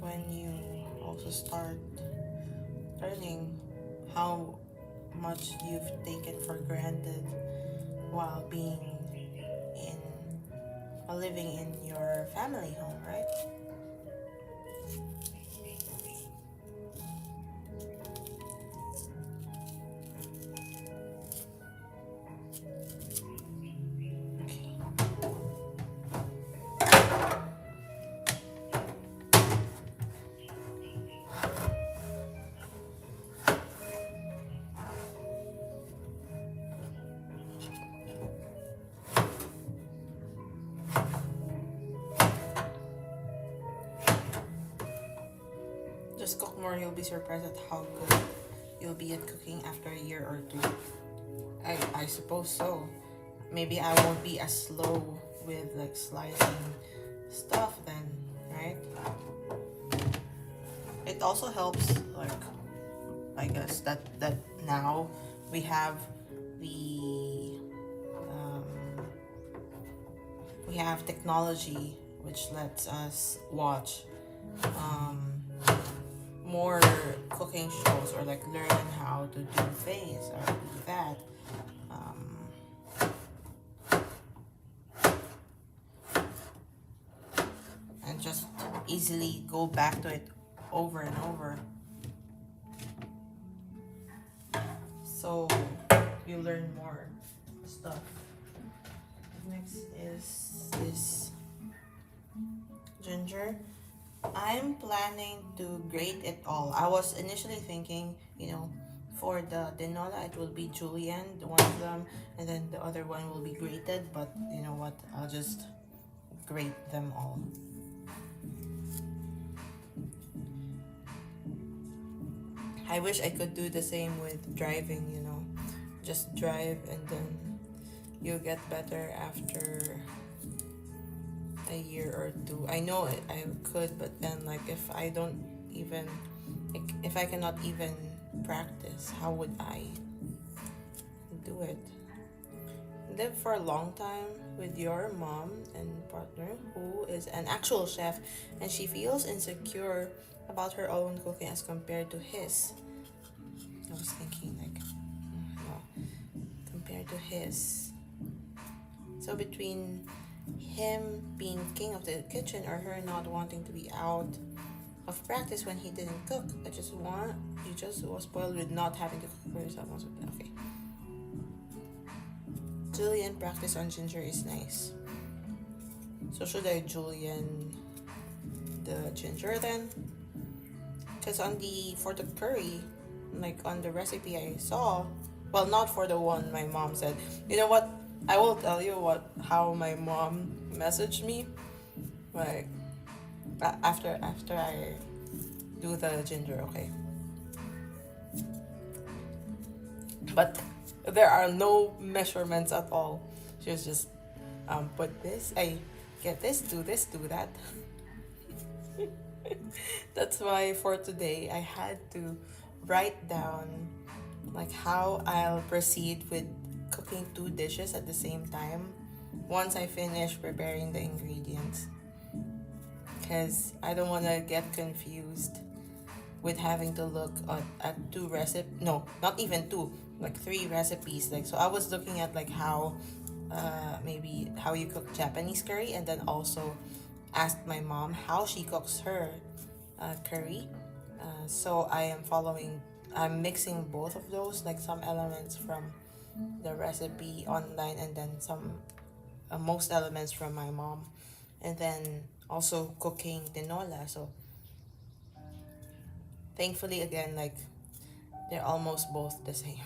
when you also start learning how much you've taken for granted while being living in your family home, right? Just cook more, you'll be surprised at how good you'll be at cooking after a year or two. I suppose so. Maybe I won't be as slow with like slicing stuff then, right? It also helps, like, I guess that now we have the we have technology which lets us watch more cooking shows or like learn how to do things or do that. And just easily go back to it over and over. So you learn more stuff. Next is this ginger. I'm planning to grate it all. I was initially thinking, for the tinola it will be julienne, one of them, and then the other one will be grated. But you know what? I'll just grate them all. I wish I could do the same with driving, just drive and then you'll get better after a year or two. I know I could, but then like if I cannot even practice, how would I do it? Live for a long time with your mom and partner who is an actual chef, and she feels insecure about her own cooking as compared to his. I was thinking like, no, compared to his. So between him being king of the kitchen or her not wanting to be out of practice when he didn't cook, you just was spoiled with not having to cook for yourself. Okay. Julienne practice on ginger is nice. So should I julienne the ginger then? Because for the curry, like on the recipe I saw, well, not for the one my mom said. You know what? I will tell you how my mom messaged me, like after I do the ginger, okay? But there are no measurements at all. She was just put this, get this, do that. That's why for today I had to write down like how I'll proceed with cooking 2 dishes at the same time once I finish preparing the ingredients, because I don't want to get confused with having to look at two recipe, no, not even two, like three recipes. Like, so I was looking at like how maybe how you cook Japanese curry, and then also asked my mom how she cooks her curry. So I'm mixing both of those, like some elements from the recipe online, and then some most elements from my mom, and then also cooking tinola. So thankfully, again, like they're almost both the same.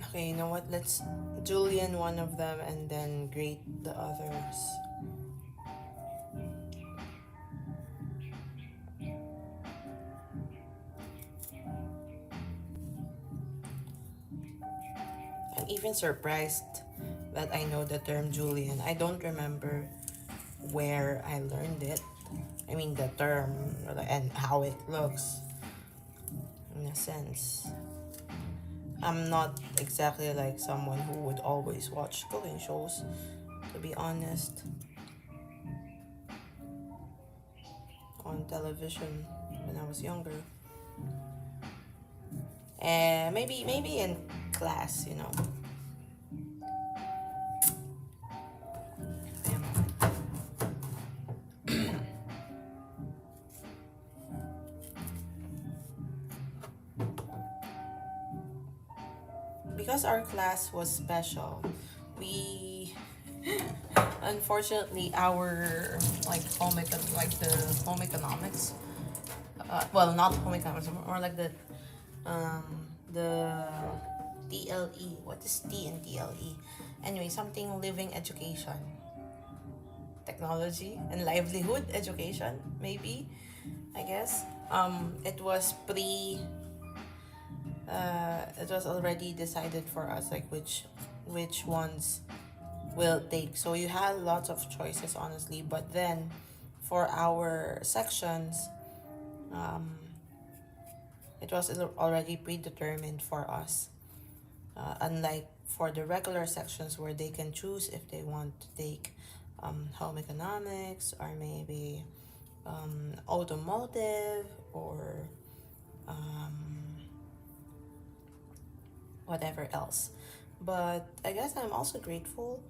Okay, you know what? Let's julienne one of them and then grate the others. I'm even surprised that I know the term julienne. I don't remember where I learned it. I mean, the term and how it looks, in a sense. I'm not exactly like someone who would always watch cooking shows, to be honest, on television when I was younger. And maybe in class, you know. Because our class was special, we unfortunately our like the home economics, well, not home economics, more like um the DLE. What is T and DLE? Anyway, something living education, technology and livelihood education, maybe, I guess. It was it was already decided for us, like which ones will take. So you had lots of choices, honestly. But then, for our sections, um, it was already predetermined for us. Unlike for the regular sections where they can choose if they want to take home economics, or maybe automotive, or whatever else. But I guess I'm also grateful.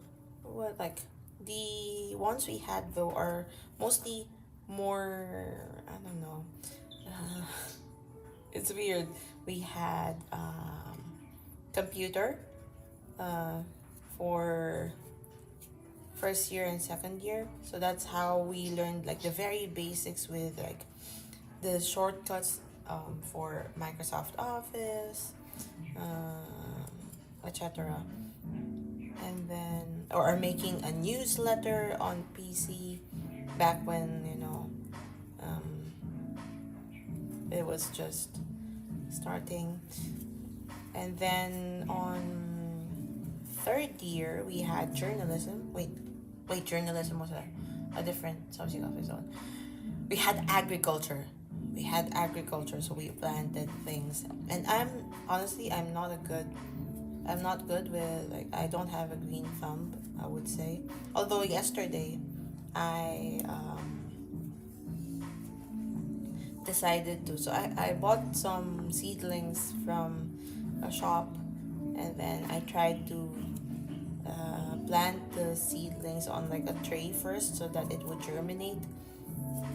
What, like, the ones we had though are mostly more, I don't know. Uh, it's weird. We had computer uh, for first year and second year. So that's how we learned like the very basics with like the shortcuts for Microsoft Office, etc. And then, or making a newsletter on PC back when, um, it was just starting. And then on third year, we had journalism. Wait, journalism was a different subject of its own. We had agriculture. So we planted things. And I'm not good with, like, I don't have a green thumb, I would say. Although yesterday, I decided to. So I bought some seedlings from a shop, and then I tried to plant the seedlings on like a tray first so that it would germinate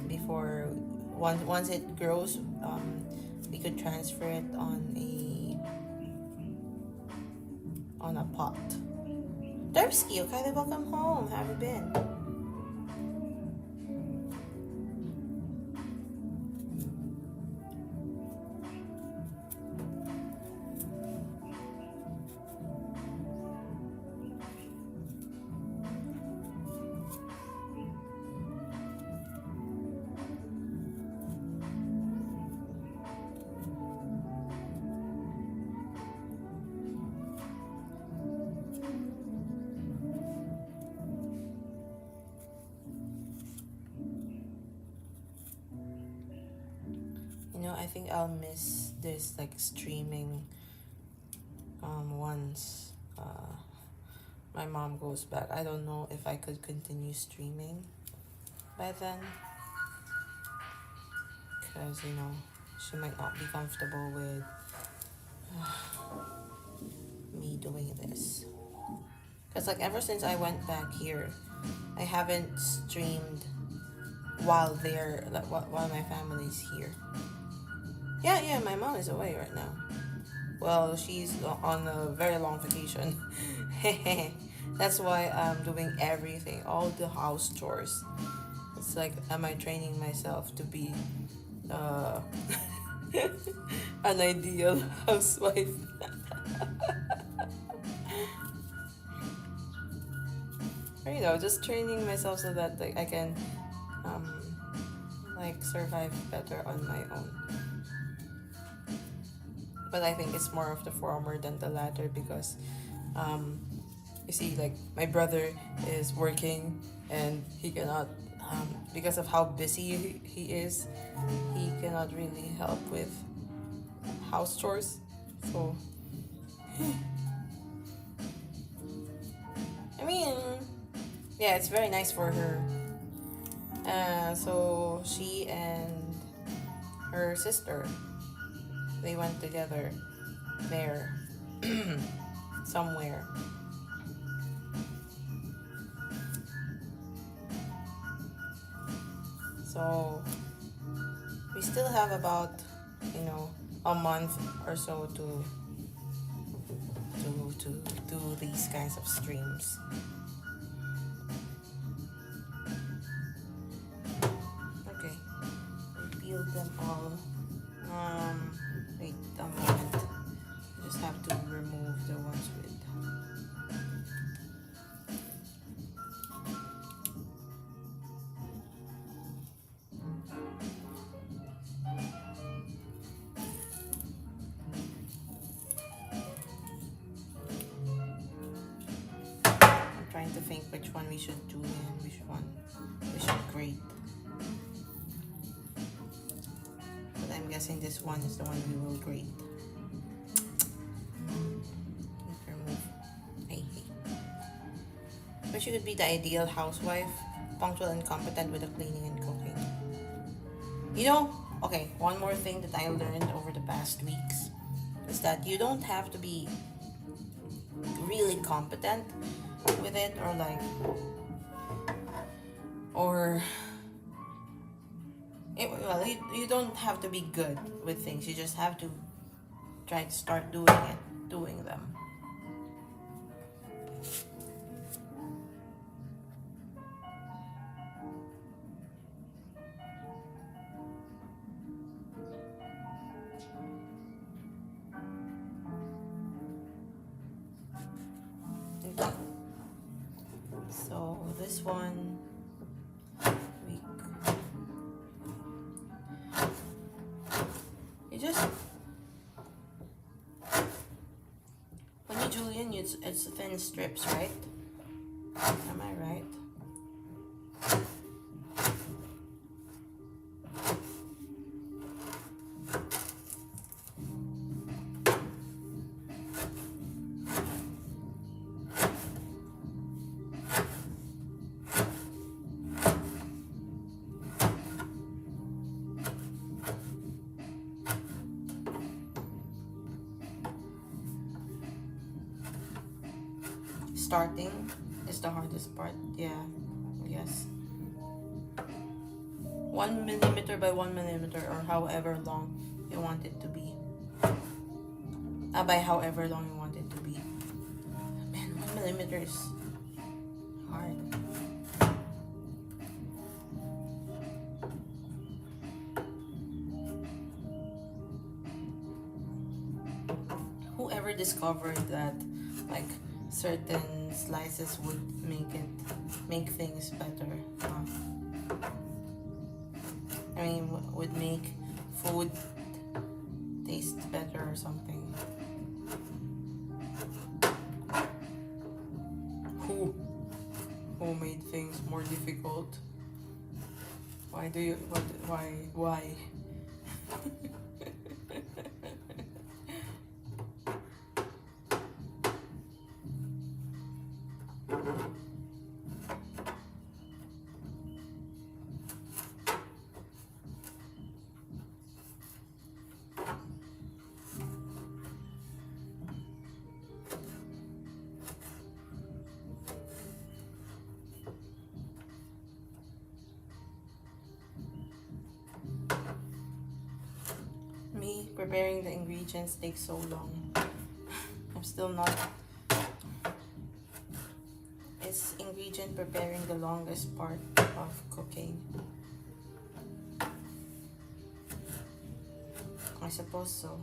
before once it grows, we could transfer it on a pot. Dersky, okay, welcome home. How have you been? I think I'll miss this like streaming once my mom goes back. I don't know if I could continue streaming by then, because you know she might not be comfortable with me doing this. Because like ever since I went back here, I haven't streamed while they're like while my family's here. Yeah, my mom is away right now. Well, she's on a very long vacation. That's why I'm doing everything, all the house chores. It's like, am I training myself to be an ideal housewife? Or, you know, just training myself so that like I can like survive better on my own. But I think it's more of the former than the latter, because you see, like my brother is working and he cannot, because of how busy he is, he cannot really help with house chores. So I mean, yeah, it's very nice for her. So she and her sister, they went together there somewhere. So we still have about, you know, a month or so to do these kinds of streams. Okay, repeal them all. Wait a moment. I just have to remove the ones with. I'm trying to think which one we should do and which one we should grade. But I'm guessing this one is the one we will grade. But she would be the ideal housewife, punctual and competent with the cleaning and cooking. You know, okay, one more thing that I learned over the past weeks is that you don't have to be really competent with it, or like, or well, you don't have to be good with things. You just have to try to start doing them. Okay. So this one, you just, when you julienne, it's thin strips, right? Am I right? Starting is the hardest part. Yeah, yes. 1 millimeter by 1 millimeter, or however long you want it to be. By however long you want it to be. Man, 1 millimeter is hard. Whoever discovered that, like, certain slices would make things better. I mean, would make food taste better or something. Who made things more difficult? Why do you why? preparing the ingredients takes so long. I'm still not. It's ingredient preparing the longest part of cooking. I suppose so.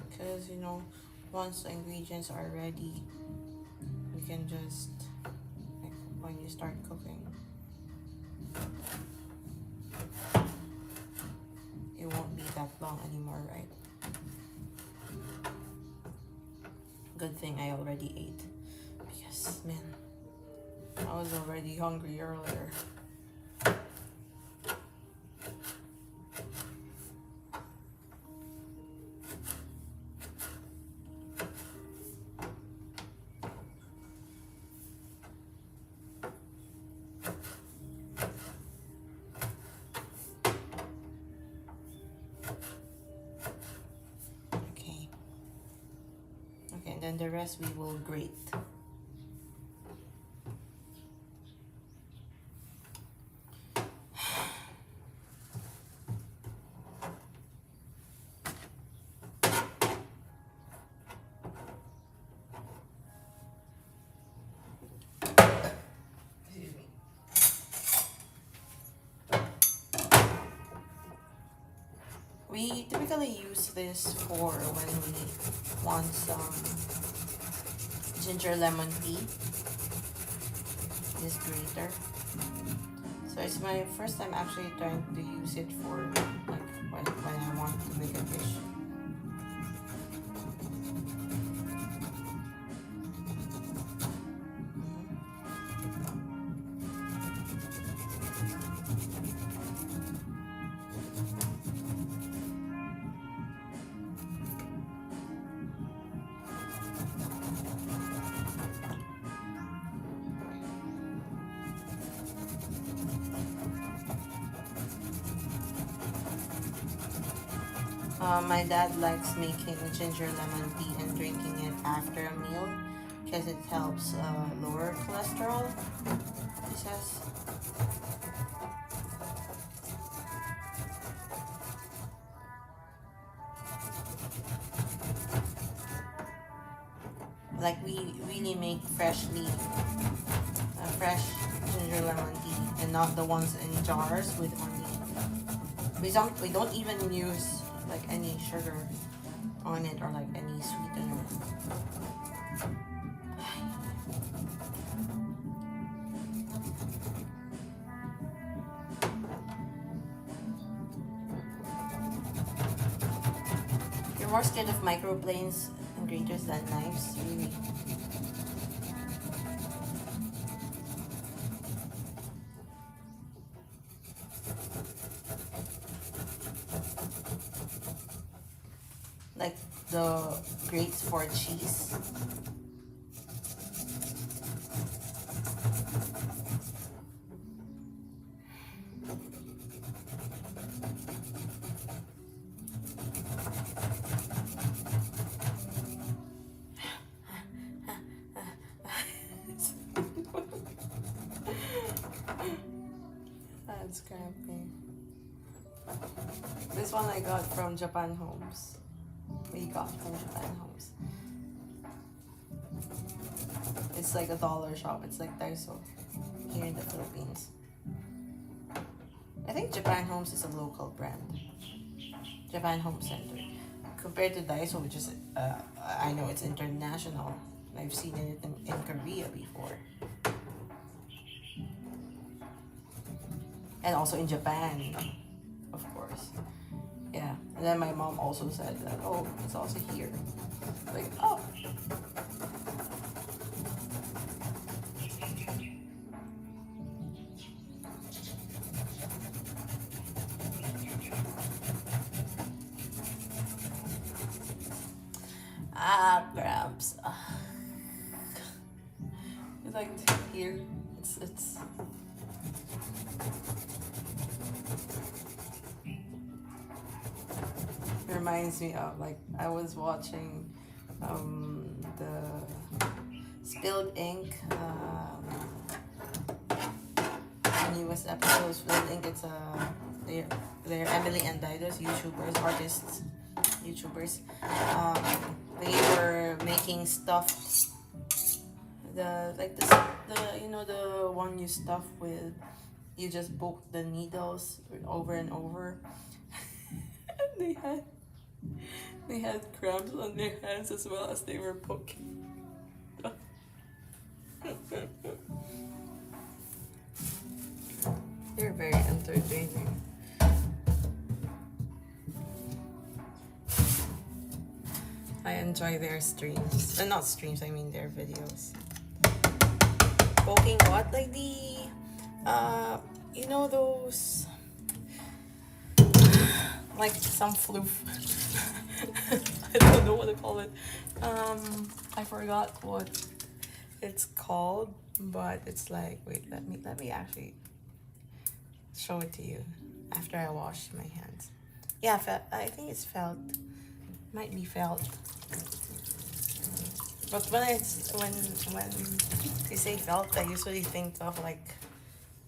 Because, you know, once the ingredients are ready, you can just, like, when you start cooking, it won't be that long anymore, right? Good thing I already ate, because man, I was already hungry earlier. Okay, and then the rest we will grate. Excuse me. We typically use this for when we want some ginger lemon tea. This grater. So it's my first time actually trying to use it for like when I want to make a dish. My dad likes making ginger lemon tea and drinking it after a meal because it helps lower cholesterol, he says. Like we really make fresh ginger lemon tea and not the ones in jars with honey. We don't even use like any sugar on it or like any sweetener. You're more scared of microplanes and graters than knives, really. Like the grates for cheese. That's cramping. This one I got from Japan Homes. We got from Japan Homes. It's like a dollar shop. It's like Daiso here in the Philippines. I think Japan Homes is a local brand. Japan Home Center. Compared to Daiso, which is, I know it's international. I've seen it in Korea before. And also in Japan, of course. Yeah, and then my mom also said that, oh, it's also here. Like, oh. Cramps. It's like here, it's. Reminds me of like I was watching the Spilled Ink newest episode of Spilled Ink. It's they're Emily and Dido's YouTubers, artists, YouTubers. They were making stuffed, the you know, the one you stuff with, you just poke the needles over and over. they had they had cramps on their hands as well as they were poking. They're very entertaining. I enjoy their streams. Not streams, I mean their videos. Poking what? Like the you know those, like some floof. I don't know what to call it. I forgot what it's called, but it's like, wait, let me actually show it to you after I wash my hands. Yeah, I think it's felt. Might be felt. But when they say felt, I usually think of like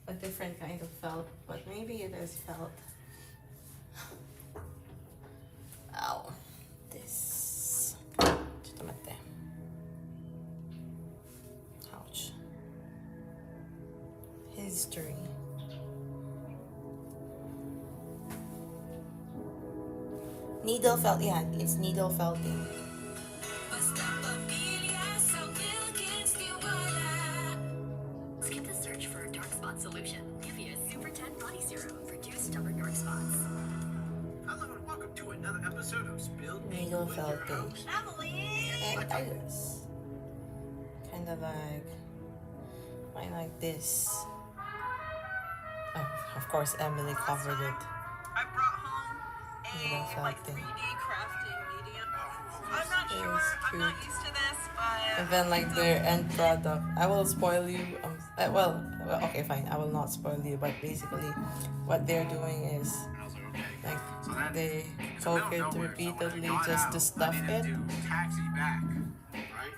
a different kind of felt, but maybe it is felt. Ow. This. Ouch. History. Needle felt, yeah, it's needle felting. Skip the search for a dark spot solution. Nivea Super 10 Body Serum. Reduce stubborn dark spots. Hello and welcome to another episode of Spilled Ink Needle with your felting. host, And I guess kind of like mine like this. Oh, of course Emily covered it. I brought home Needle a like felting. 3D crafting medium. I'm not It sure. is I'm not cute. used to this, but And then like their end product. I will spoil you. Well, okay, fine. I will not spoil you. But basically, what they're doing is and I was like, okay. like they So poke it nowhere, so when I repeatedly got just out, to stuff I it. needed to taxi back, right?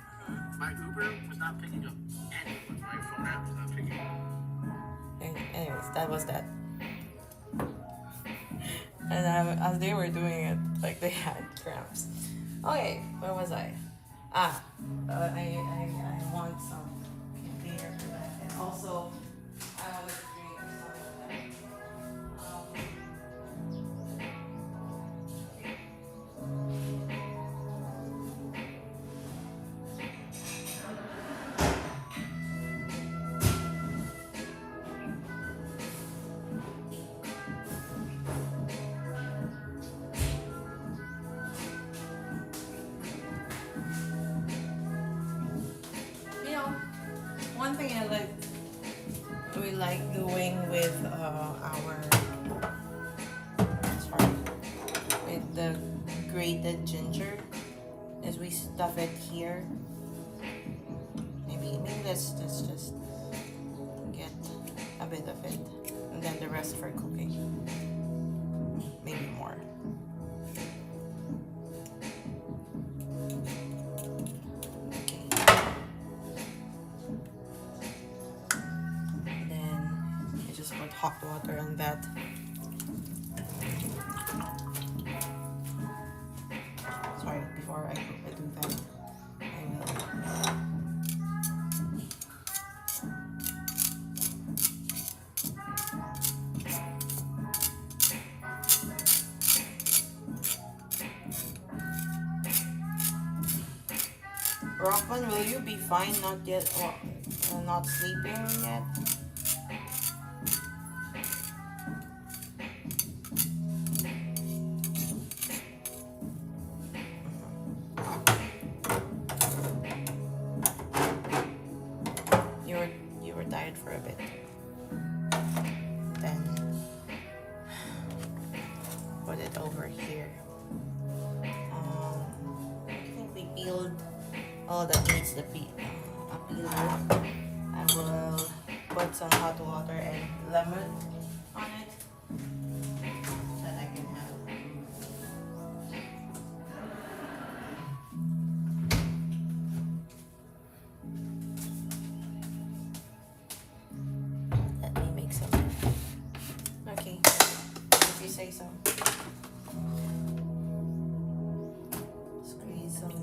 My Uber was not picking up anyone. My phone app was not picking up. And anyways, that was that. And as they were doing it, like they had cramps. Okay, where was I? I want some container for that, and also I want to drink some of that. You know, one thing we like doing with with the grated ginger is we stuff it here. Maybe let's just get a bit of it, and then the rest for cooking. Maybe more. Okay. Then I just put hot water on that. Sorry, before I do that, I will. Rockman, will you be fine? Not yet. Not sleeping yet. You were tired for a bit. Then put it over here. I think we peeled all that needs to be a peeler. I will put some hot water and lemon on it so that I can have. Let me make some. Okay, if you say so.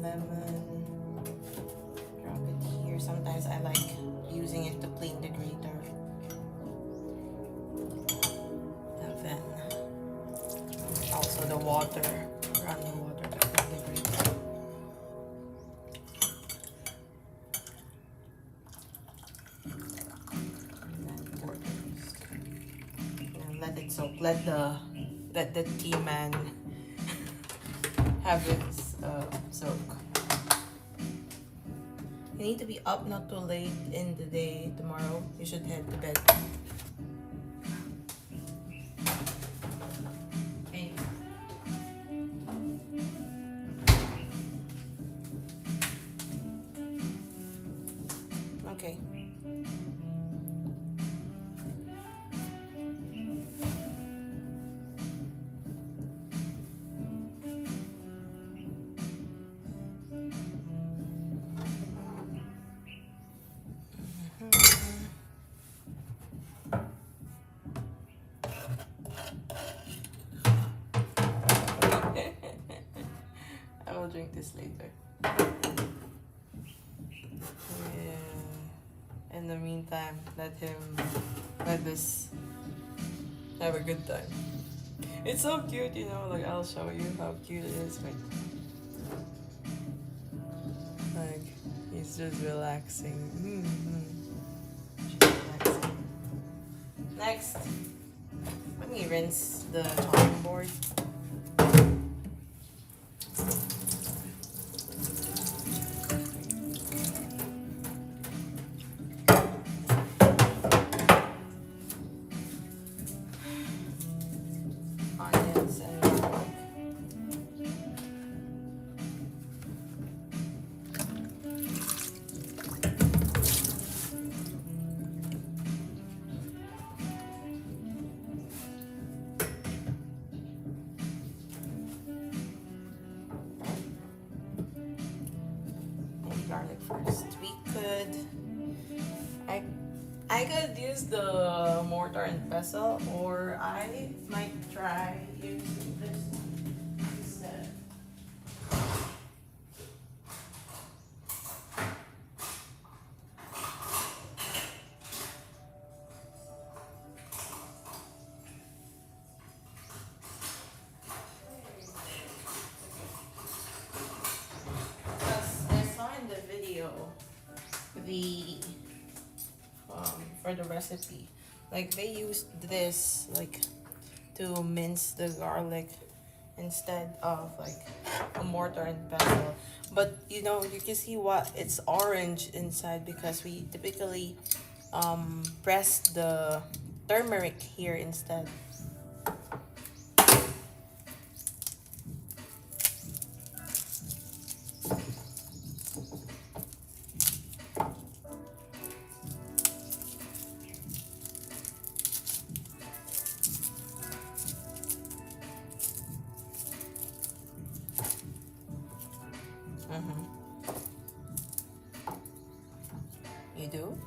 lemon. Drop it here. Sometimes I like using it to clean the grater. And then also the water, running water to clean the grater. And then pour this. And let it soak. Let the tea man have its soak. You need to be up not too late in the day tomorrow. You should head to bed. Okay. Okay. I will drink this later. Yeah. In the meantime, let this have a good time. It's so cute, you know, like I'll show you how cute it is. Like he's just relaxing. Just relaxing. Next, let me rinse the chopping board. Onions and garlic. Garlic first. I could use the mortar and pestle, or I might try using this instead. Because I saw in the video for the recipe, like they used this like to mince the garlic instead of like a mortar and pestle. But you know, you can see what it's orange inside because we typically press the turmeric here instead. You do?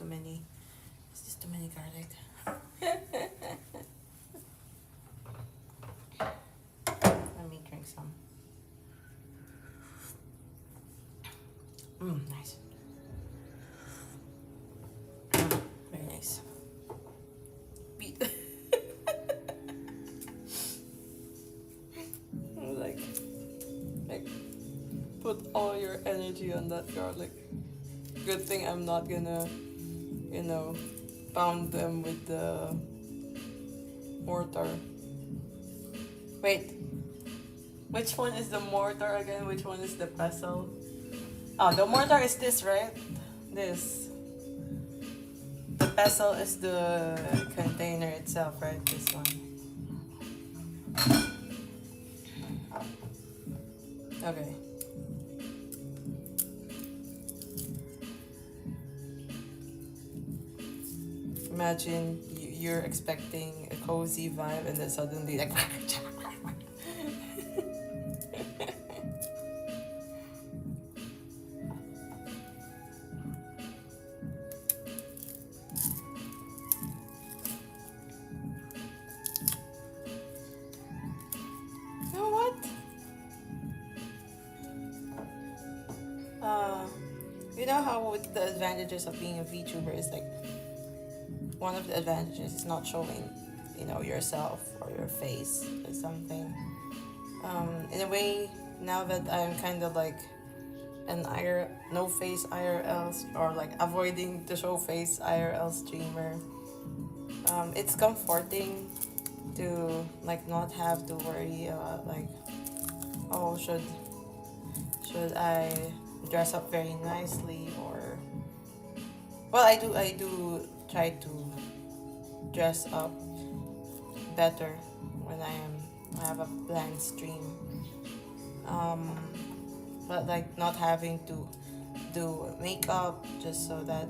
too many. It's just too many garlic. Let me drink some. Nice. Very nice. Beat. like, put all your energy on that garlic. Good thing I'm not gonna, pound them with the mortar. Wait, which one is the mortar again? Which one is the pestle? Oh, the mortar is this, right? This. The pestle is the container itself, right? This one. Okay. Imagine you're expecting a cozy vibe and then suddenly like you know what? You know how with the advantages of being a VTuber is like one of the advantages is not showing, yourself or your face or something. In a way, now that I'm kind of like an no face IRL or like avoiding to show face IRL streamer, it's comforting to like not have to worry about like, oh, should I dress up very nicely or, well, I do try to dress up better when I have a planned stream, but like not having to do makeup just so that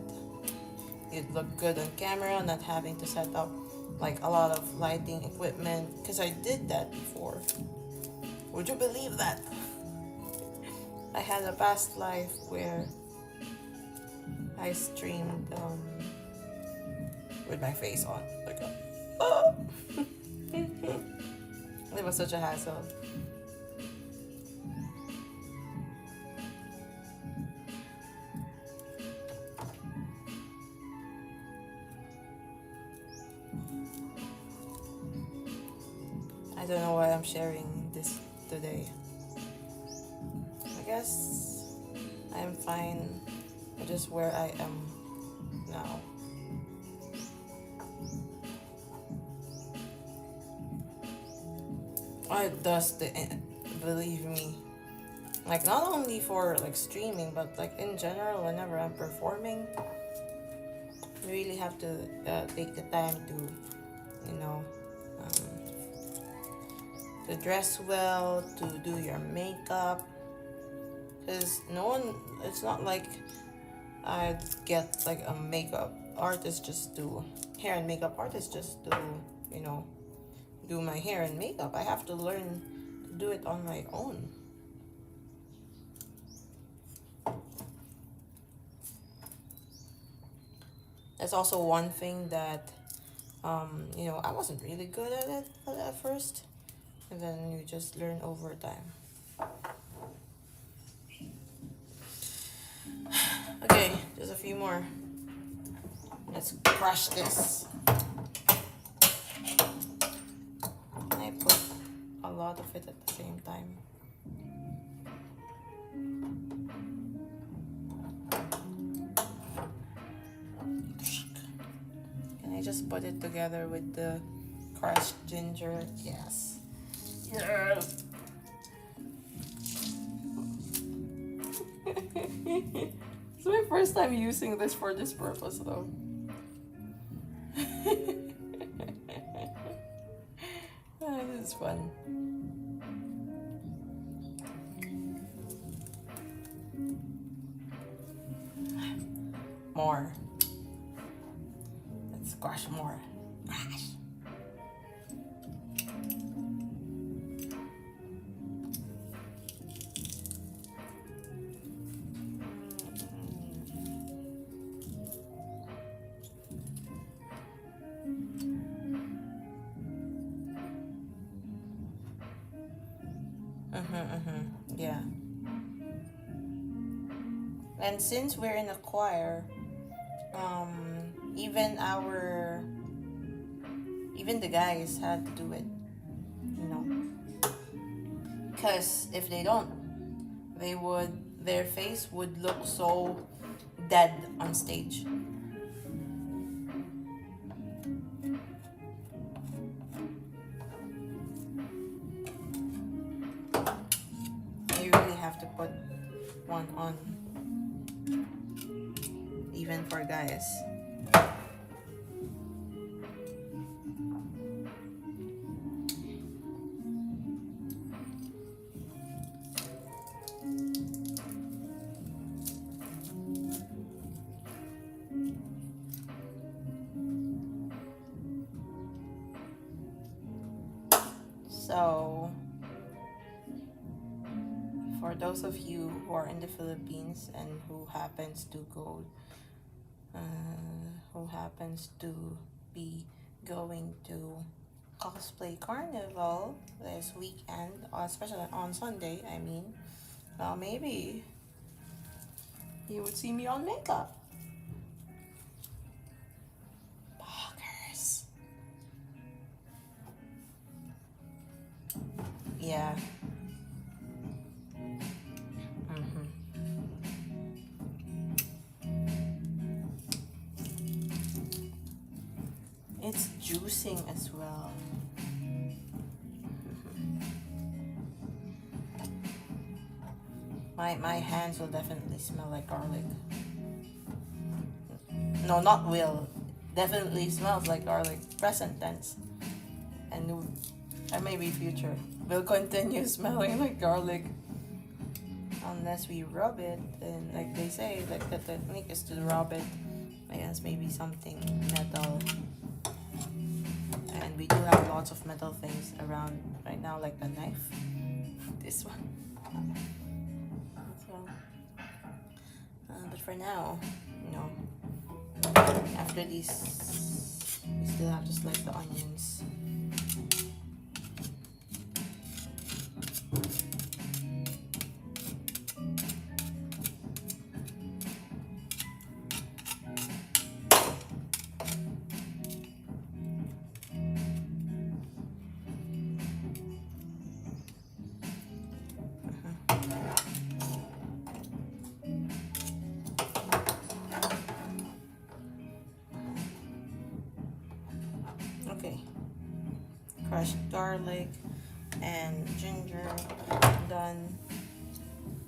you'd look good on camera, not having to set up like a lot of lighting equipment, because I did that before. Would you believe that? I had a past life where I streamed with my face on. Like, oh! It was such a hassle. I don't know why I'm sharing this today. I guess I'm fine just where I am now. It does, believe me. Like, not only for like streaming, but like in general, whenever I'm performing, you really have to take the time to, to dress well, to do your makeup. Because it's not like I'd get like a makeup artist just to, hair and makeup artist just to, do my hair and makeup. I have to learn to do it on my own. That's also one thing that, I wasn't really good at it at first. And then you just learn over time. Okay, just a few more. Let's crush this. I put a lot of it at the same time. Can I just put it together with the crushed ginger? Yes. Yes. It's my first time using this for this purpose though. This is fun. More. Let's squash more. Crash. Yeah. And since we're in a choir, even the guys had to do it, you know, because if they don't, their face would look so dead on stage. You really have to put one on, even for guys. So, for those of you who are in the Philippines and who happens to be going to cosplay carnival this weekend, especially on Sunday, I mean, well, maybe you would see me on makeup. Poggers. Yeah. It's juicing as well. My hands will definitely smell like garlic. No, not will. Definitely smells like garlic. Present tense. And maybe future. Will continue smelling like garlic. Unless we rub it. And like they say, like the technique is to rub it against maybe something metal. And we do have lots of metal things around right now, like the knife. This one. So, but for now, you know, after these, we still have to slice the onions. Okay, crushed garlic and ginger done.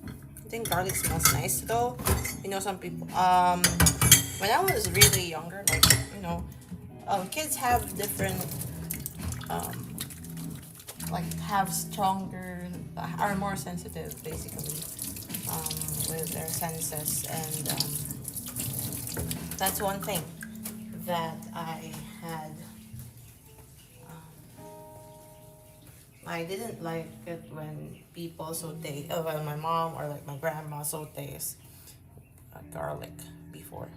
I think garlic smells nice though. You know, some people, when I was really younger, like, you know, kids have different, like have stronger, are more sensitive basically, with their senses, and that's one thing that I had. I didn't like it when people saute, when my mom or like my grandma sautés garlic before.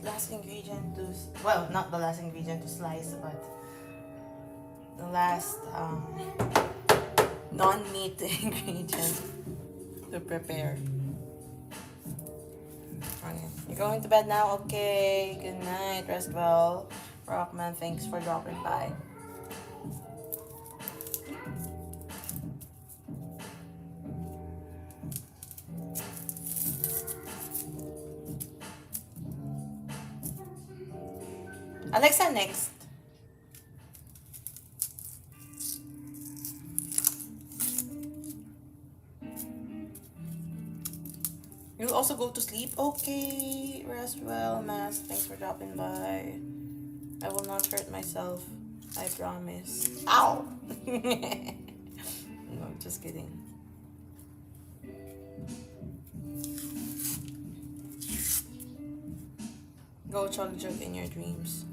Last ingredient to, well, not the last ingredient to slice, but the last non-meat ingredient to prepare. Okay, you're going to bed now? Okay, good night, rest well. Rockman, thanks for dropping by. Alexa, next. You'll also go to sleep? Okay. Rest well, Mas. Thanks for dropping by. I will not hurt myself. I promise. Ow! No, just kidding. Go chug jug in your dreams.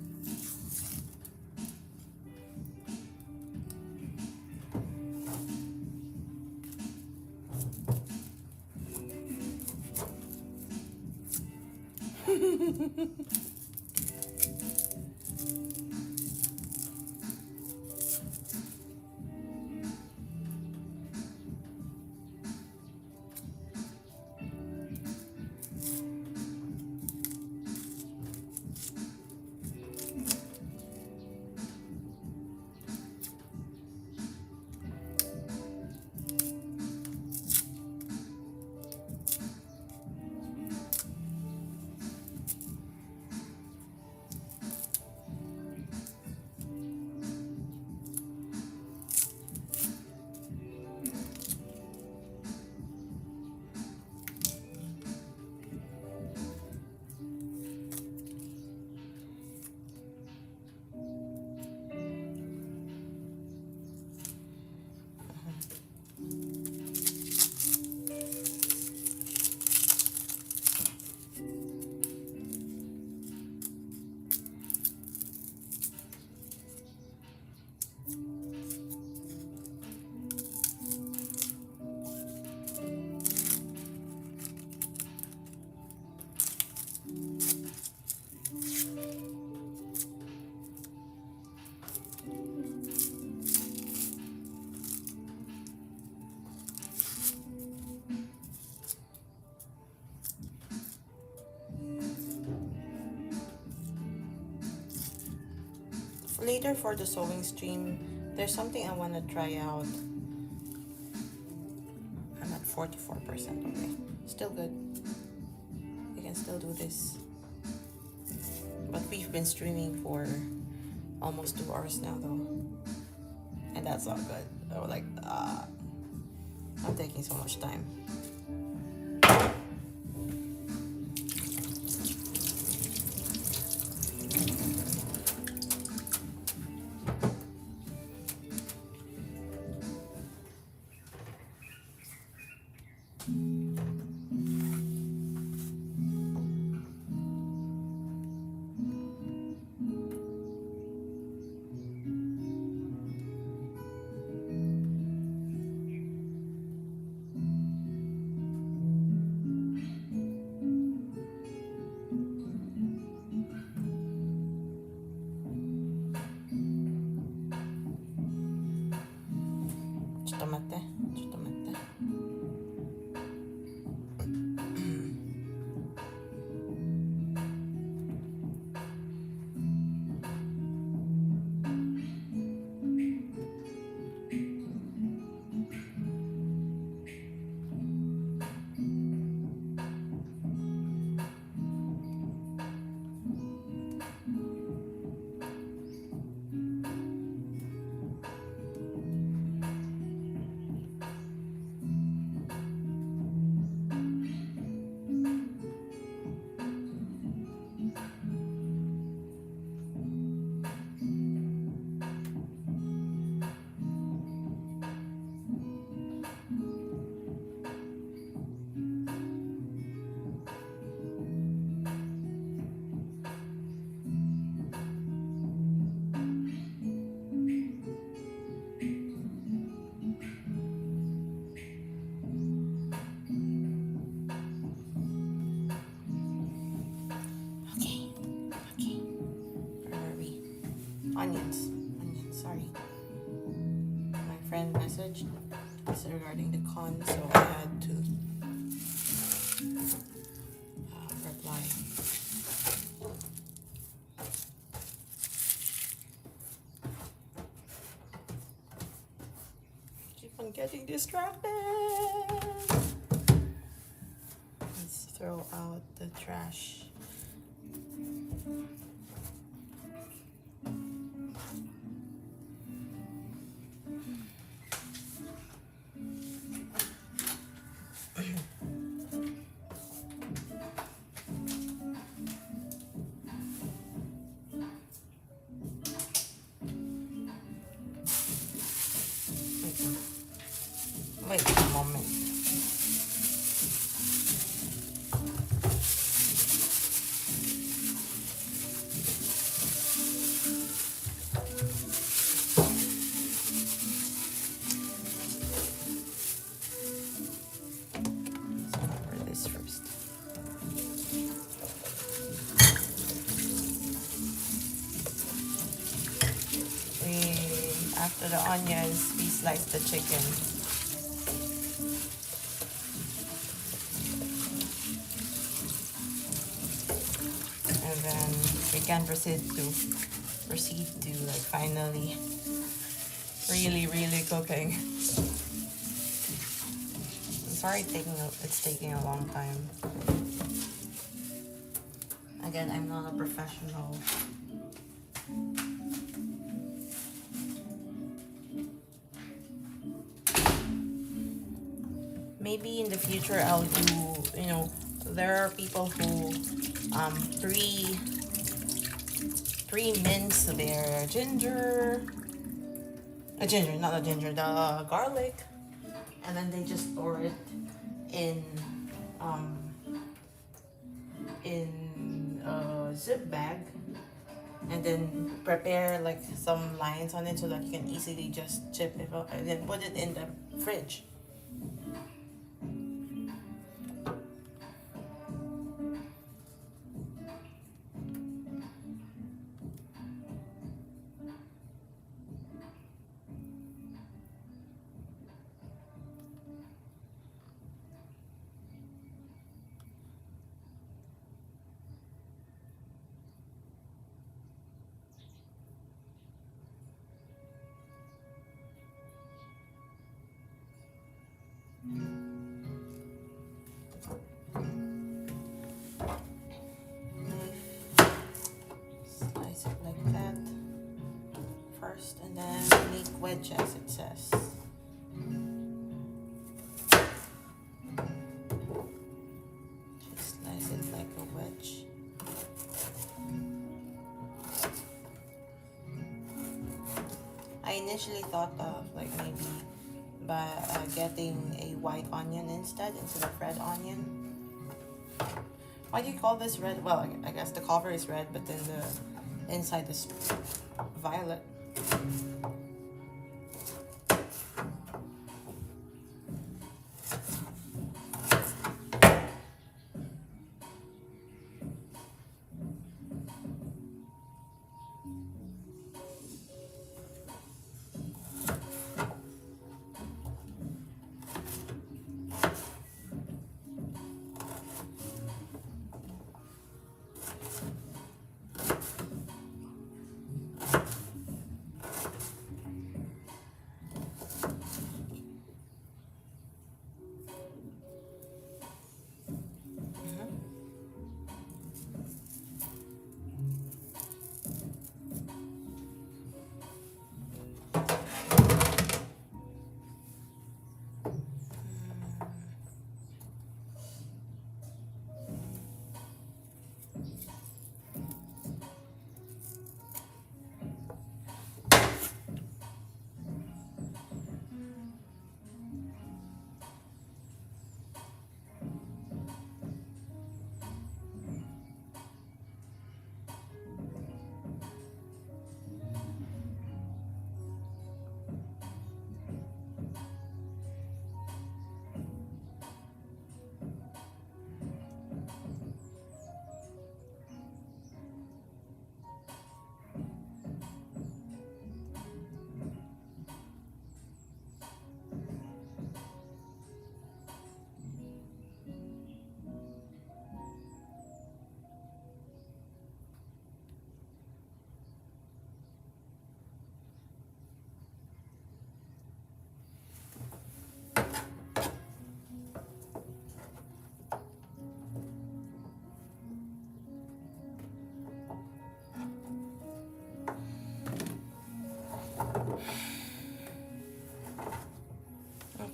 Later for the sewing stream, there's something I want to try out. I'm at 44%, okay. Still good. We can still do this. But we've been streaming for almost 2 hours now though. And that's not good. I was like, I'm taking so much time. Onions, sorry. My friend messaged. It's regarding the con, so I had to reply. Keep on getting distracted. Let's throw out the trash. moment. This first. After the onions, we slice the chicken. And then we can proceed to like finally really cooking. I'm sorry it's taking a long time. Again, I'm not a professional. Maybe in the future I'll do, you know, there are people who pre-mince their the garlic, and then they just store it in a zip bag, and then prepare like some lines on it so that you can easily just chip it up and then put it in the fridge. Slice it like that first, and then make wedges, it says. Just slice it like a wedge. I initially thought of like maybe by getting a white onion instead of red onion. Why do you call this red? Well, I guess the cover is red, but then the inside is violet.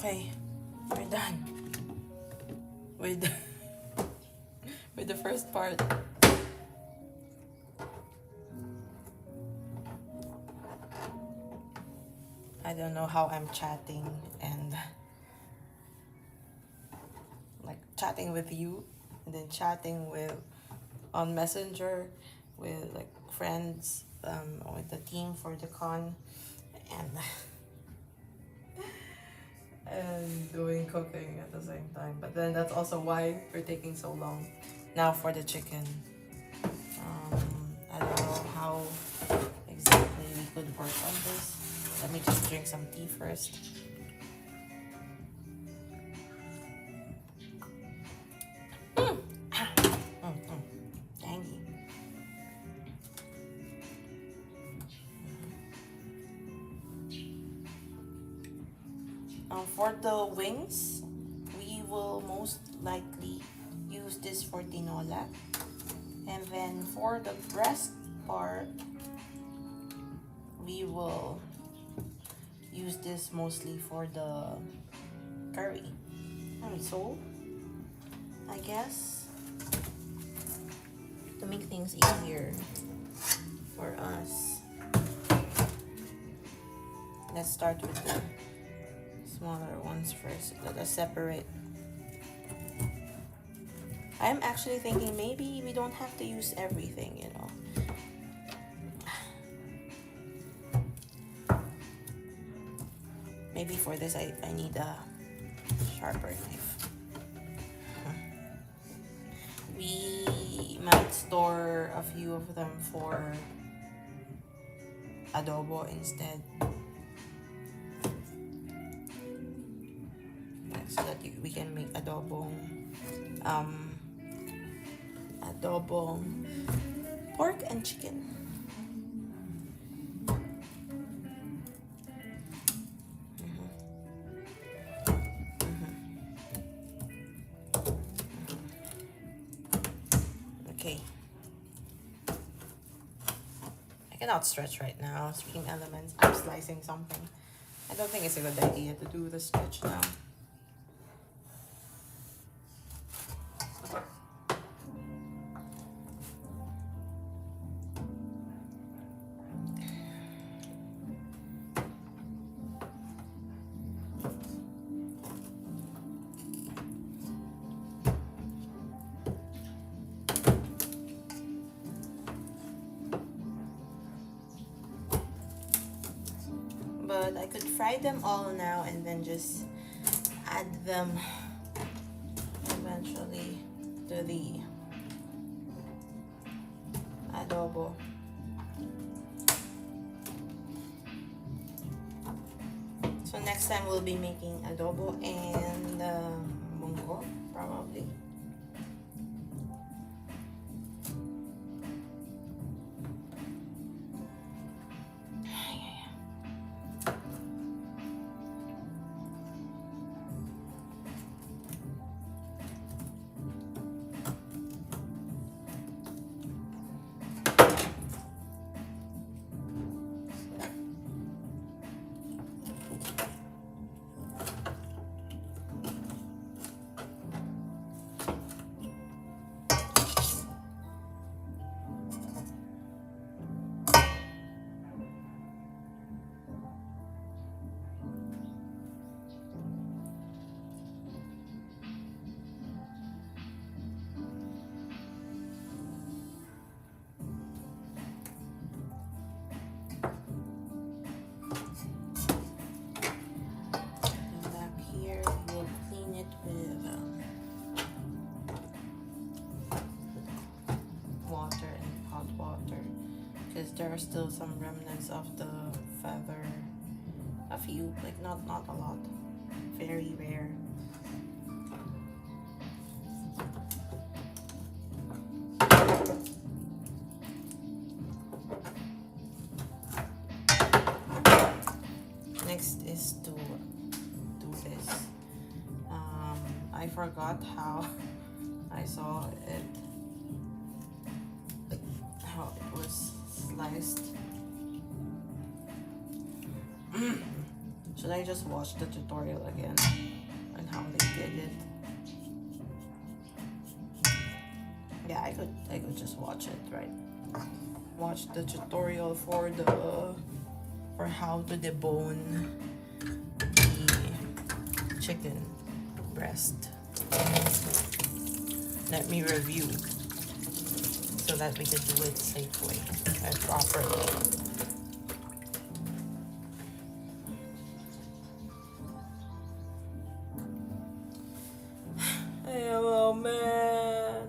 Okay, we're done with with the first part. I don't know how I'm chatting and chatting with you, and then chatting with on Messenger with like friends, with the team for the con, and and doing cooking at the same time. But then that's also why we're taking so long. Now for the chicken. I don't know how exactly we could work on this. Let me just drink some tea first. Tangy. For the wings, we will most likely use this for tinola. And then for the breast part, we will use this mostly for the curry. And so, I guess, to make things easier for us, let's start with the smaller ones first. Let us separate. I'm actually thinking maybe we don't have to use everything, you know. Maybe for this I need a sharper knife. We might store a few of them for adobo instead. So that we can make adobo pork and chicken. Okay. I cannot stretch right now. Stream elements. I'm slicing something. I don't think it's a good idea to do the stretch now. But I could fry them all now and then just add them eventually to the adobo. So next time we'll be making adobo and munggo probably. There are still some remnants of the feather. A few, like not a lot. Very rare. Next is to do this. I forgot how I saw it. How it was sliced. Should I just watch the tutorial again on how they did it? Yeah, I could just watch it, right? Watch the tutorial for how to debone the chicken breast. let me review so that we can do it safely and properly. I am all mad.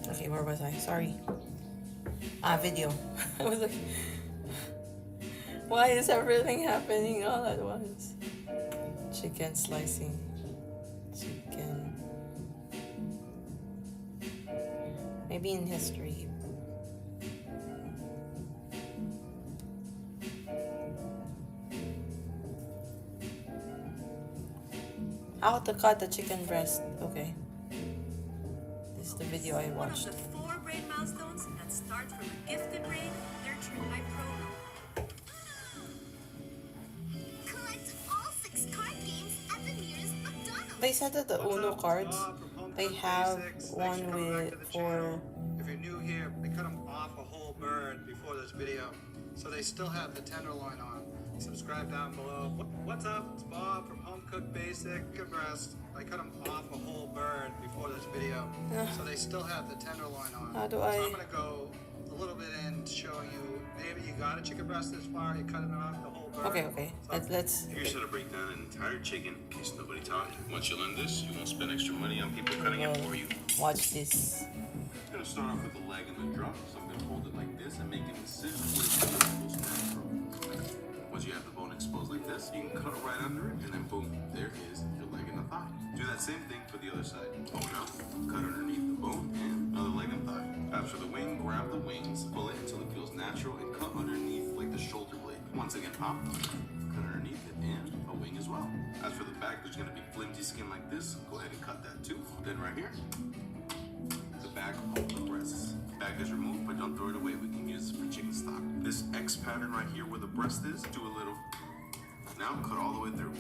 Okay, where was I? Sorry. Video. I was like, why is everything happening all at once? Chicken slicing. Chicken. Maybe in history. How to cut the chicken breast. Okay. This is the video I One of watched. the 4 brain milestones that start from a gifted brain nurtured by program. Collect all 6 card games at the nearest McDonald's. They said that the Uno cards, they have one with for. If you're new here, they cut them off a whole bird before this video, so they still have the tenderloin on. Subscribe down below. What's up? It's Bob from Home Cooked Basic Chicken Breast. I cut them off a whole bird before this video, so they still have the tenderloin on. How do So I? I'm gonna go a little bit in showing you. Maybe you got a chicken breast this far. You're cutting it off the whole bird. Okay. Let's. Here's how to break down an entire chicken in case nobody taught you. Once you learn this, you won't spend extra money on people cutting it for you. Watch this. I'm gonna start off with the leg and the drum. So I'm gonna hold it like this and make an incision where it's most natural. Once you have the bone exposed like this, you can cut it right under it, and then boom, there is your leg and the thigh. Do that same thing for the other side. Oh no, cut underneath the bone and another leg and thigh. After the wing, grab the wings, pull it until it feels natural, and cut underneath like the shoulder blade. Once again, pop, cut underneath it, and a wing as well. As for the back, there's gonna be flimsy skin like this. Go ahead and cut that too. Then right here, the back of the breasts. Back is removed, but don't throw it away. We can use it for chicken stock. This X pattern right here where the breast is, do a little. Now cut all the way through.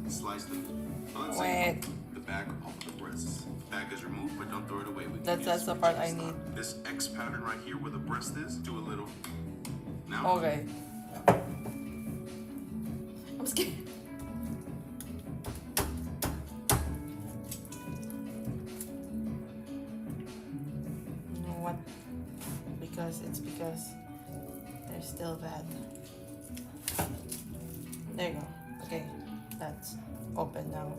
Slice them. So let's say the back of the breasts. Back is removed, but don't throw it away. We can use That's it the for part chicken I stock. need. This X pattern right here where the breast is, do a little. Now. Okay. I'm scared. You know what? Because they're still bad. There you go. Okay, that's open now.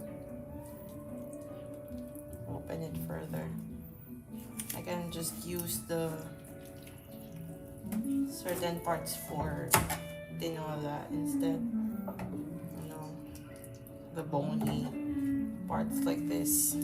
Open it further. I can just use the certain parts for tinola instead. You know, the bony parts like this.